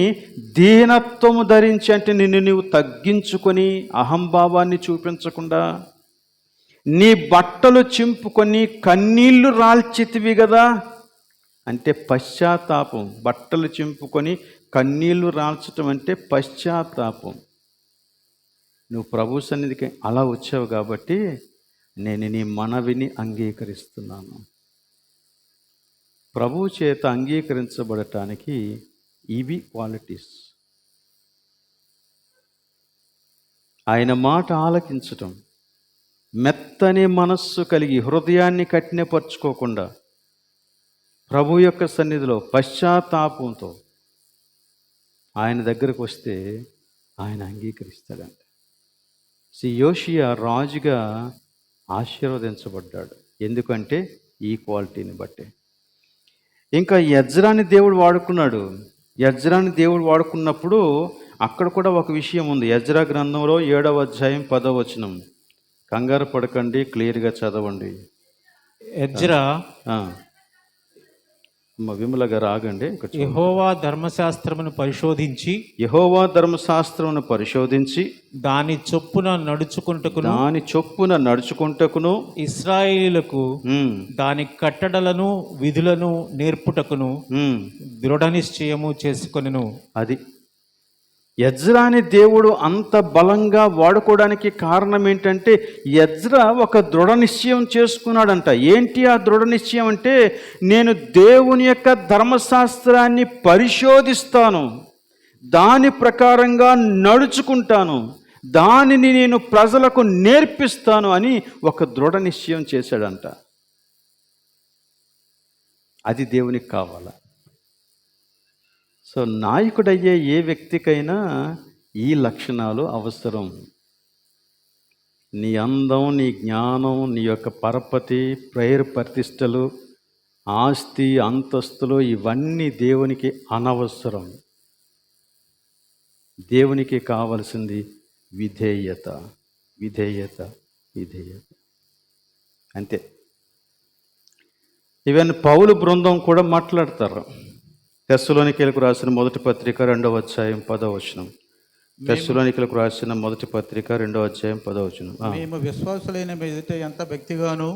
దీనత్వము ధరించి, అంటే నిన్ను నీవు తగ్గించుకొని అహంభావాన్ని చూపించకుండా నీ బట్టలు చింపుకొని కన్నీళ్లు రాల్చితివి కదా, అంటే పశ్చాత్తాపం. బట్టలు చింపుకొని కన్నీళ్లు రాల్చటం అంటే పశ్చాత్తాపం. నువ్వు ప్రభు సన్నిధికి అలా వచ్చావు కాబట్టి నేను నీ మనవిని అంగీకరిస్తున్నాను. ప్రభు చేత అంగీకరించబడటానికి ఇవి క్వాలిటీస్. ఆయన మాట ఆలకించటం, మెత్తని మనస్సు కలిగి హృదయాన్ని కఠినపరుచుకోకుండా, ప్రభు యొక్క సన్నిధిలో పశ్చాత్తాపంతో ఆయన దగ్గరకు వస్తే ఆయన అంగీకరిస్తాడంట. యోషియా రాజుగా ఆశీర్వదించబడ్డాడు. ఎందుకంటే ఈ క్వాలిటీని బట్టే. ఇంకా ఎజ్రాని దేవుడు వాడుకున్నాడు. ఎజ్రాని దేవుడు వాడుకున్నప్పుడు అక్కడ కూడా ఒక విషయం ఉంది. ఎజ్రా గ్రంథంలో 7వ అధ్యాయం 10వ వచనం. కంగారు పడకండి, క్లియర్గా చదవండి. ఎజ్రా విమల గారు ఆగండి. యెహోవా ధర్మశాస్త్రమును పరిశోధించి దాని చొప్పున నడుచుకుంటకును ఇశ్రాయేలీయులకు దాని కట్టడలను విధులను నేర్పుటకును దృఢ నిశ్చయము చేసుకొనెను. అది ఎజ్రాని దేవుడు అంత బలంగా వాడుకోవడానికి కారణం ఏంటంటే, ఎజ్రా ఒక దృఢ నిశ్చయం చేసుకున్నాడంట. ఏంటి ఆ దృఢ నిశ్చయం అంటే, నేను దేవుని యొక్క ధర్మశాస్త్రాన్ని పరిశోధిస్తాను, దాని ప్రకారంగా నడుచుకుంటాను, దానిని నేను ప్రజలకు నేర్పిస్తాను అని ఒక దృఢ నిశ్చయం చేశాడంట. అది దేవునికి కావాలా? సో నాయకుడయ్యే ఏ వ్యక్తికైనా ఈ లక్షణాలు అవసరం. నీ అందం, నీ జ్ఞానం, నీ యొక్క పరపతి, ప్రేర ప్రతిష్టలు, ఆస్తి, అంతస్తులు ఇవన్నీ దేవునికి అనవసరం. దేవునికి కావలసింది విధేయత, విధేయత, విధేయత, అంతే. ఈవెన్ పౌలు బృందం కూడా మాట్లాడతారు. తెస్సలోనికీయులకు రాసిన మొదటి పత్రిక 2వ అధ్యాయం 10వ వచనం. తెస్సలోనికీయులకు రాసిన మొదటి పత్రిక 2వ అధ్యాయం 10వ వచనం. మేము విశ్వాసులైన మీ ఎదుట ఎంత భక్తిగాను,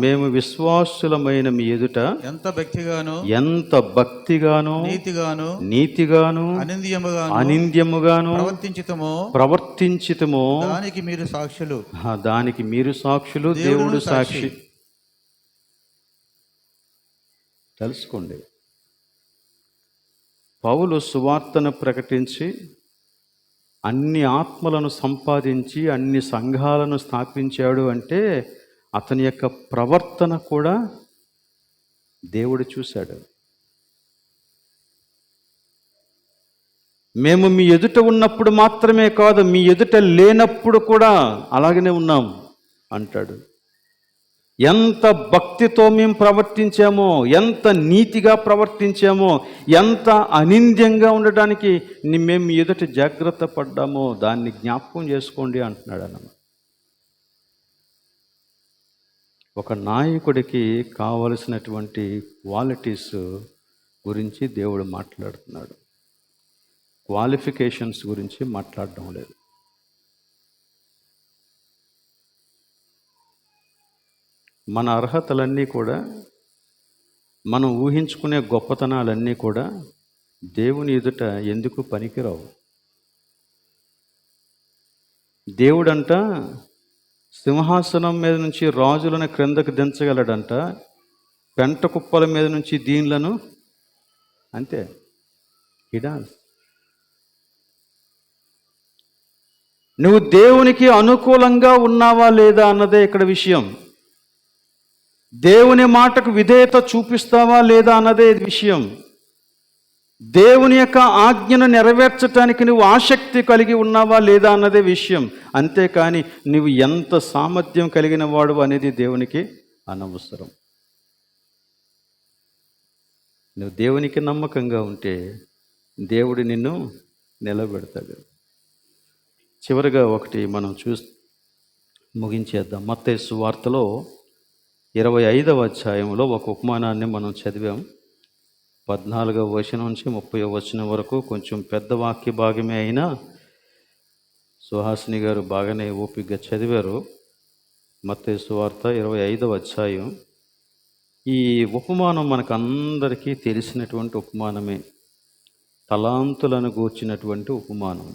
మేము విశ్వాసులమైన మీ ఎదుట ఎంత భక్తిగాను నీతిగాను అనింద్యముగాను ప్రవర్తించితమో దానికి మీరు సాక్షులు, దేవుడు సాక్షి. తెలుసుకోండి, పౌలు సువార్తను ప్రకటించి అన్ని ఆత్మలను సంపాదించి అన్ని సంఘాలను స్థాపించాడు అంటే అతని యొక్క ప్రవర్తన కూడా దేవుడు చూశాడు. మేము మీ ఎదుట ఉన్నప్పుడు మాత్రమే కాదు, మీ ఎదుట లేనప్పుడు కూడా అలాగనే ఉన్నాం అంటాడు. ఎంత భక్తితో మేము ప్రవర్తించామో, ఎంత నీతిగా ప్రవర్తించామో, ఎంత అనింద్యంగా ఉండడానికి మేము మీ ఎదుట జాగ్రత్త పడ్డామో దాన్ని జ్ఞాపకం చేసుకోండి అంటున్నాడు అన్నమాట. ఒక నాయకుడికి కావలసినటువంటి క్వాలిటీస్ గురించి దేవుడు మాట్లాడుతున్నాడు. క్వాలిఫికేషన్స్ గురించి మాట్లాడడం లేదు. మన అర్హతలన్నీ కూడా, మనం ఊహించుకునే గొప్పతనాలన్నీ కూడా దేవుని ఎదుట ఎందుకు పనికిరావు. దేవుడంట సింహాసనం మీద నుంచి రాజులను క్రిందకు దించగలడంట, పెంట కుప్పల మీద నుంచి దీనులను, అంతే. హిడాస్ నువ్వు దేవునికి అనుకూలంగా ఉన్నావా లేదా అన్నదే ఇక్కడ విషయం. దేవుని మాటకు విధేయత చూపిస్తావా లేదా అన్నదే విషయం. దేవుని యొక్క ఆజ్ఞను నెరవేర్చడానికి నువ్వు ఆసక్తి కలిగి ఉన్నావా లేదా అన్నదే విషయం. అంతేకాని నువ్వు ఎంత సామర్థ్యం కలిగిన వాడు అనేది దేవునికి అనవసరం. నువ్వు దేవునికి నమ్మకంగా ఉంటే దేవుడు నిన్ను నిలబెడతాడు. చివరిగా ఒకటి మనం ముగించేద్దాం. మత్తయి సువార్తలో 25వ అధ్యాయంలో ఒక ఉపమానాన్ని మనం చదివాం. 14వ వచనం నుంచి 30వ వచనం వరకు కొంచెం పెద్ద వాక్య భాగమే అయినా సుహాసిని గారు బాగానే ఓపికగా చదివారు. మత్తయి సువార్త 25వ అధ్యాయం. ఈ ఉపమానం మనకు అందరికీ తెలిసినటువంటి ఉపమానమే. తలాంతులను గూర్చినటువంటి ఉపమానం.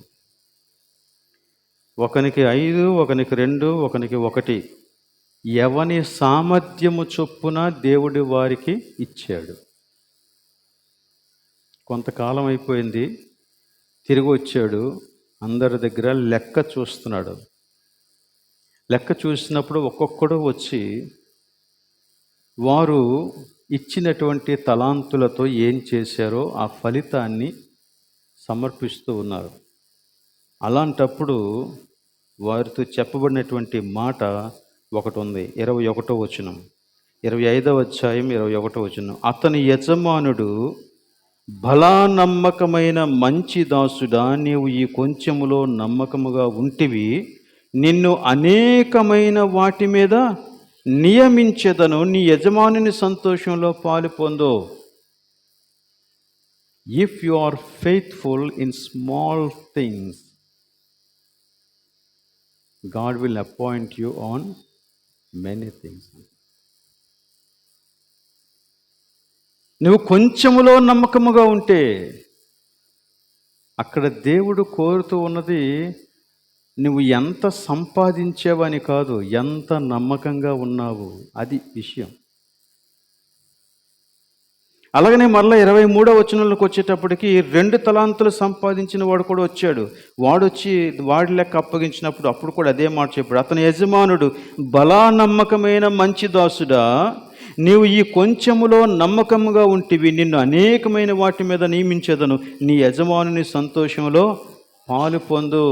ఒకనికి 5, ఒకనికి 2, ఒకనికి 1, ఎవని సామర్థ్యము చొప్పున దేవుడి వారికి ఇచ్చాడు. కొంతకాలం అయిపోయింది, తిరిగి వచ్చాడు. అందరి దగ్గర లెక్క చూస్తున్నాడు. లెక్క చూసినప్పుడు ఒక్కొక్కడు వచ్చి వారు ఇచ్చినటువంటి తలాంతులతో ఏం చేశారో ఆ ఫలితాన్ని సమర్పిస్తూ ఉన్నారు. అలాంటప్పుడు వారితో చెప్పబడినటువంటి మాట ఒకటి ఉంది. 21వ వచనం, 25వ అధ్యాయం 21వ వచనం. అతని యజమానుడు, భలా నమ్మకమైన మంచి దాసుడా, నీవు ఈ కొంచెములో నమ్మకముగా ఉంటివి, నిన్ను అనేకమైన వాటి మీద నియమించెదను, నీ యజమానుని సంతోషంలో పాలు పొందు. If you are faithful in small things, God will appoint you on many things. నువ్వు కొంచెములో నమ్మకముగా ఉంటే, అక్కడ దేవుడు కోరుతూ ఉన్నది నువ్వు ఎంత సంపాదించావని కాదు, ఎంత నమ్మకంగా ఉన్నావు, అది విషయం. అలాగనే మరలా 23వ వచనంలోకి వచ్చేటప్పటికి 2 తలాంతులు సంపాదించిన వాడు కూడా వచ్చాడు. వాడొచ్చి వాడి లెక్క అప్పగించినప్పుడు అప్పుడు కూడా అదే మాట చెప్పాడు. అతని యజమానుడు, బలా నమ్మకమైన మంచి దాసుడా, నీవు ఈ కొంచెములో నమ్మకముగా ఉంటివి, నిన్ను అనేకమైన వాటి మీద నియమించేదను, నీ యజమానుని సంతోషంలో పాలు పొందు.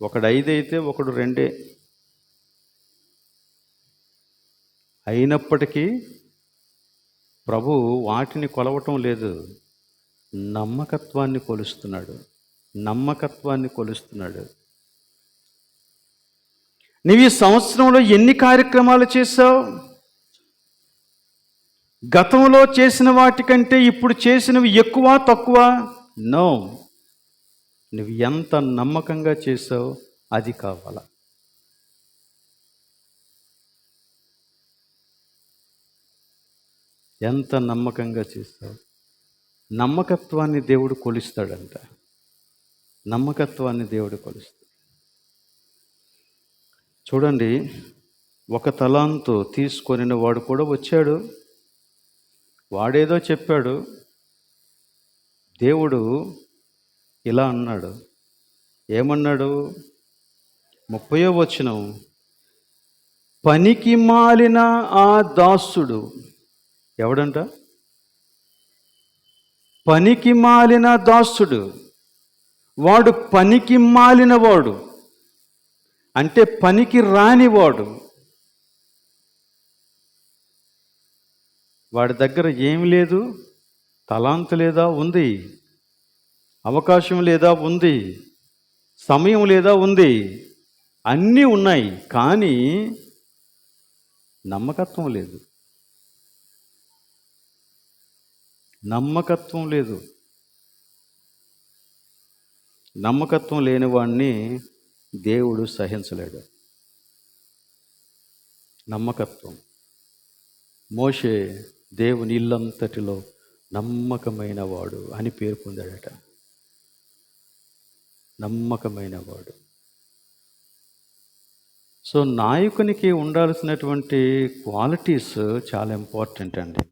ఒకడు 5 అయితే ఒకడు 2. అయినప్పటికీ ప్రభు వాటిని కొలవటం లేదు, నమ్మకత్వాన్ని కొలుస్తున్నాడు. నమ్మకత్వాన్ని కొలుస్తున్నాడు. నీవు ఈ సంవత్సరంలో ఎన్ని కార్యక్రమాలు చేశావు? గతంలో చేసిన వాటికంటే ఇప్పుడు చేసినవి ఎక్కువ తక్కువ? నో. నువ్వు ఎంత నమ్మకంగా చేసావు అది కావాలా. ఎంత నమ్మకంగా చేస్తావు. నమ్మకత్వాన్ని దేవుడు కొలుస్తాడంట. నమ్మకత్వాన్ని దేవుడు కొలుస్తాడు. చూడండి, 1 తలాంతు తీసుకొనిన వాడు కూడా వచ్చాడు. వాడేదో చెప్పాడు. దేవుడు ఇలా అన్నాడు. ఏమన్నాడు? 30వ వచనం, పనికి మాలిన ఆ దాసుడు. ఎవడంట? పనికి మాలిన దాసుడు. వాడు పనికి మాలినవాడు అంటే పనికి రానివాడు. వాడి దగ్గర ఏమి లేదు, తలాంతు లేదా ఉంది, అవకాశం లేదా ఉంది, సమయం లేదా ఉంది, అన్నీ ఉన్నాయి, కానీ నమ్మకత్వం లేదు. నమ్మకత్వం లేదు. నమ్మకత్వం లేని వాడిని దేవుడు సహించలేడు. నమ్మకత్వం. మోషే దేవుని ఇల్లంతటిలో నమ్మకమైన వాడు అని పేరు పొందాడట. నమ్మకమైన వాడు. సో నాయకునికి ఉండాల్సినటువంటి క్వాలిటీస్ చాలా ఇంపార్టెంట్ అండి.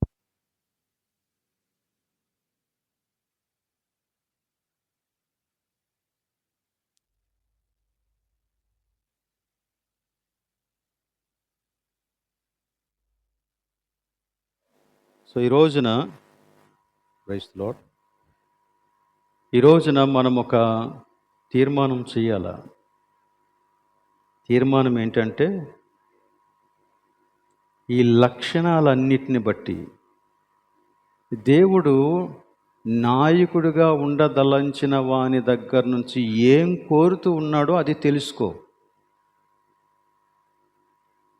సో ఈ రోజున ప్రైజ్ ది లార్డ్, ఈ రోజున మనం ఒక తీర్మానం చేయాలా. తీర్మానం ఏంటంటే, ఈ లక్షణాలన్నిటిని బట్టి దేవుడు నాయకుడిగా ఉండదలంచిన వాని దగ్గర నుంచి ఏం కోరుతూ ఉన్నాడో అది తెలుసుకో.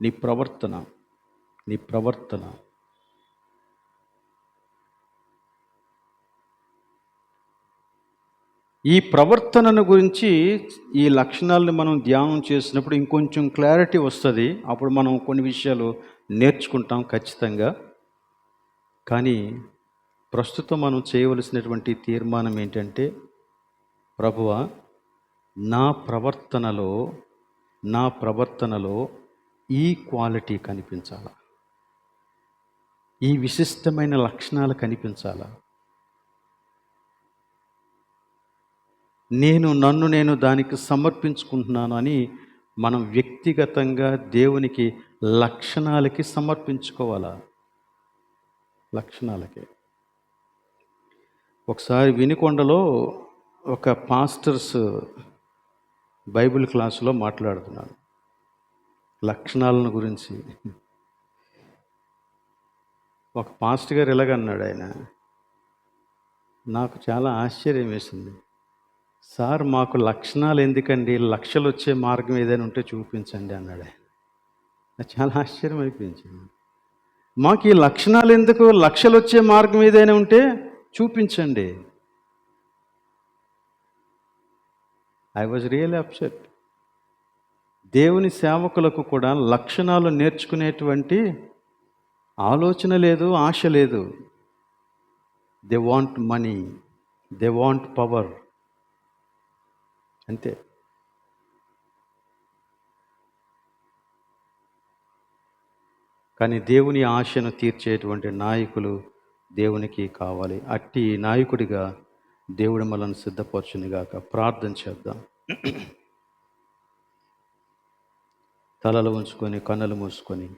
నీ ప్రవర్తన ఈ ప్రవర్తనను గురించి, ఈ లక్షణాలను మనం ధ్యానం చేసినప్పుడు ఇంకొంచెం క్లారిటీ వస్తుంది. అప్పుడు మనం కొన్ని విషయాలు నేర్చుకుంటాం ఖచ్చితంగా. కానీ ప్రస్తుతం మనం చేయవలసినటువంటి తీర్మానం ఏంటంటే, ప్రభువా, నా ప్రవర్తనలో ఈ క్వాలిటీ కనిపించాలా, ఈ విశిష్టమైన లక్షణాలు కనిపించాలా. నన్ను నేను దానికి సమర్పించుకుంటున్నాను అని మనం వ్యక్తిగతంగా దేవునికి లక్షణాలకి సమర్పించుకోవాలా, లక్షణాలకి. ఒకసారి వినుకొండలో ఒక పాస్టర్స్ బైబిల్ క్లాసులో మాట్లాడుతున్నాను లక్షణాలను గురించి. ఒక పాస్టర్ గారు ఇలాగన్నాడు, ఆయన నాకు చాలా ఆశ్చర్యం వేసింది. సార్, మాకు లక్షణాలు ఎందుకండి, లక్షలు వచ్చే మార్గం ఏదైనా ఉంటే చూపించండి అన్నాడు ఆయన. నాకు చాలా ఆశ్చర్యం అనిపించింది. మాకు ఈ లక్షణాలు ఎందుకు, లక్షలు వచ్చే మార్గం ఏదైనా ఉంటే చూపించండి. I was really upset. దేవుని సేవకులకు కూడా లక్షణాలు నేర్చుకునేటువంటి ఆలోచన లేదు, ఆశ లేదు. They want money, they want power, అంతే. కానీ దేవుని ఆశను తీర్చేటువంటి నాయకులు దేవునికి కావాలి. అట్టి నాయకుడిగా దేవుడు మనల్ని సిద్ధపరచునిగాక. ప్రార్థన చేద్దాం. తలలు ఉంచుకొని కన్నులు మూసుకొని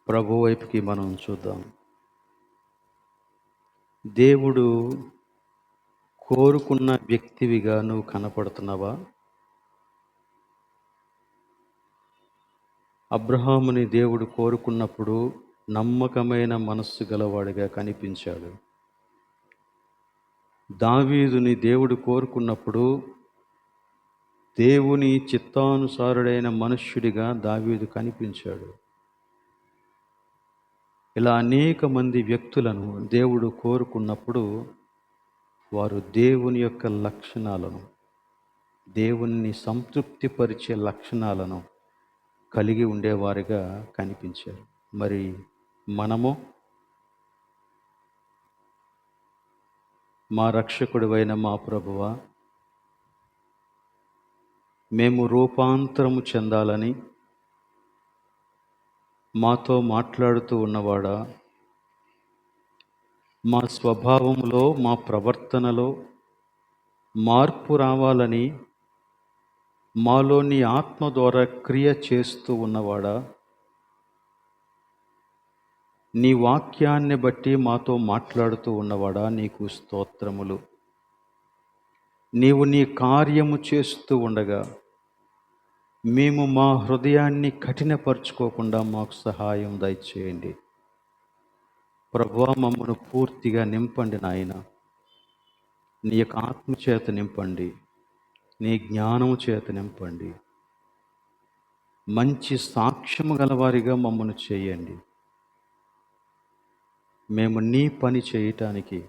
ప్రభు వైపుకి మనం చూద్దాం. దేవుడు కోరుకున్న వ్యక్తివిగా నువ్వు కనపడుతున్నావా? అబ్రహాముని దేవుడు కోరుకున్నప్పుడు నమ్మకమైన మనస్సు గలవాడిగా కనిపించాడు. దావీదుని దేవుడు కోరుకున్నప్పుడు దేవుని చిత్తానుసారుడైన మనుష్యుడిగా దావీదు కనిపించాడు. ఇలా అనేక మంది వ్యక్తులను దేవుడు కోరుకున్నప్పుడు వారు దేవుని యొక్క లక్షణాలను, దేవుణ్ణి సంతృప్తిపరిచే లక్షణాలను కలిగి ఉండేవారిగా కనిపించారు. మరి మనము మా రక్షకుడివైన మా ప్రభువా, మేము రూపాంతరము చెందాలని మాతో మాట్లాడుతూ ఉన్నవాడా, మా స్వభావంలో, మా ప్రవర్తనలో మార్పు రావాలని మాలో నీ ఆత్మ ద్వారా క్రియ చేస్తూ ఉన్నవాడా, నీ వాక్యాన్ని బట్టి మాతో మాట్లాడుతూ ఉన్నవాడా, నీకు స్తోత్రములు. నీవు నీ కార్యము చేస్తూ ఉండగా మేము మా హృదయాన్ని కఠినపరుచుకోకుండా మాకు సహాయం దయచేయండి. ప్రభువా, మమ్మను పూర్తిగా నింపండి నాయన. నీ యొక్క ఆత్మ చేత నింపండి, నీ జ్ఞానము చేత నింపండి. మంచి సాక్ష్యము గలవారిగా మమ్మను చేయండి. మేము నీ పని చేయటానికి,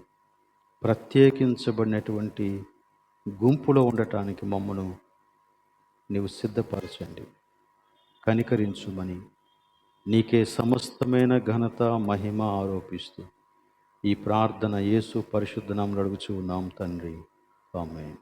ప్రత్యేకించబడినటువంటి గుంపులో ఉండటానికి మమ్మను నీవు సిద్ధపరచండి. కనికరించుమని నీకే సమస్తమైన ఘనత, మహిమ ఆరోపిస్తూ ఈ ప్రార్థన యేసు పరిశుద్ధ నామములో అడుగుచూ ఉన్నాం తండ్రి. ఆమేన్.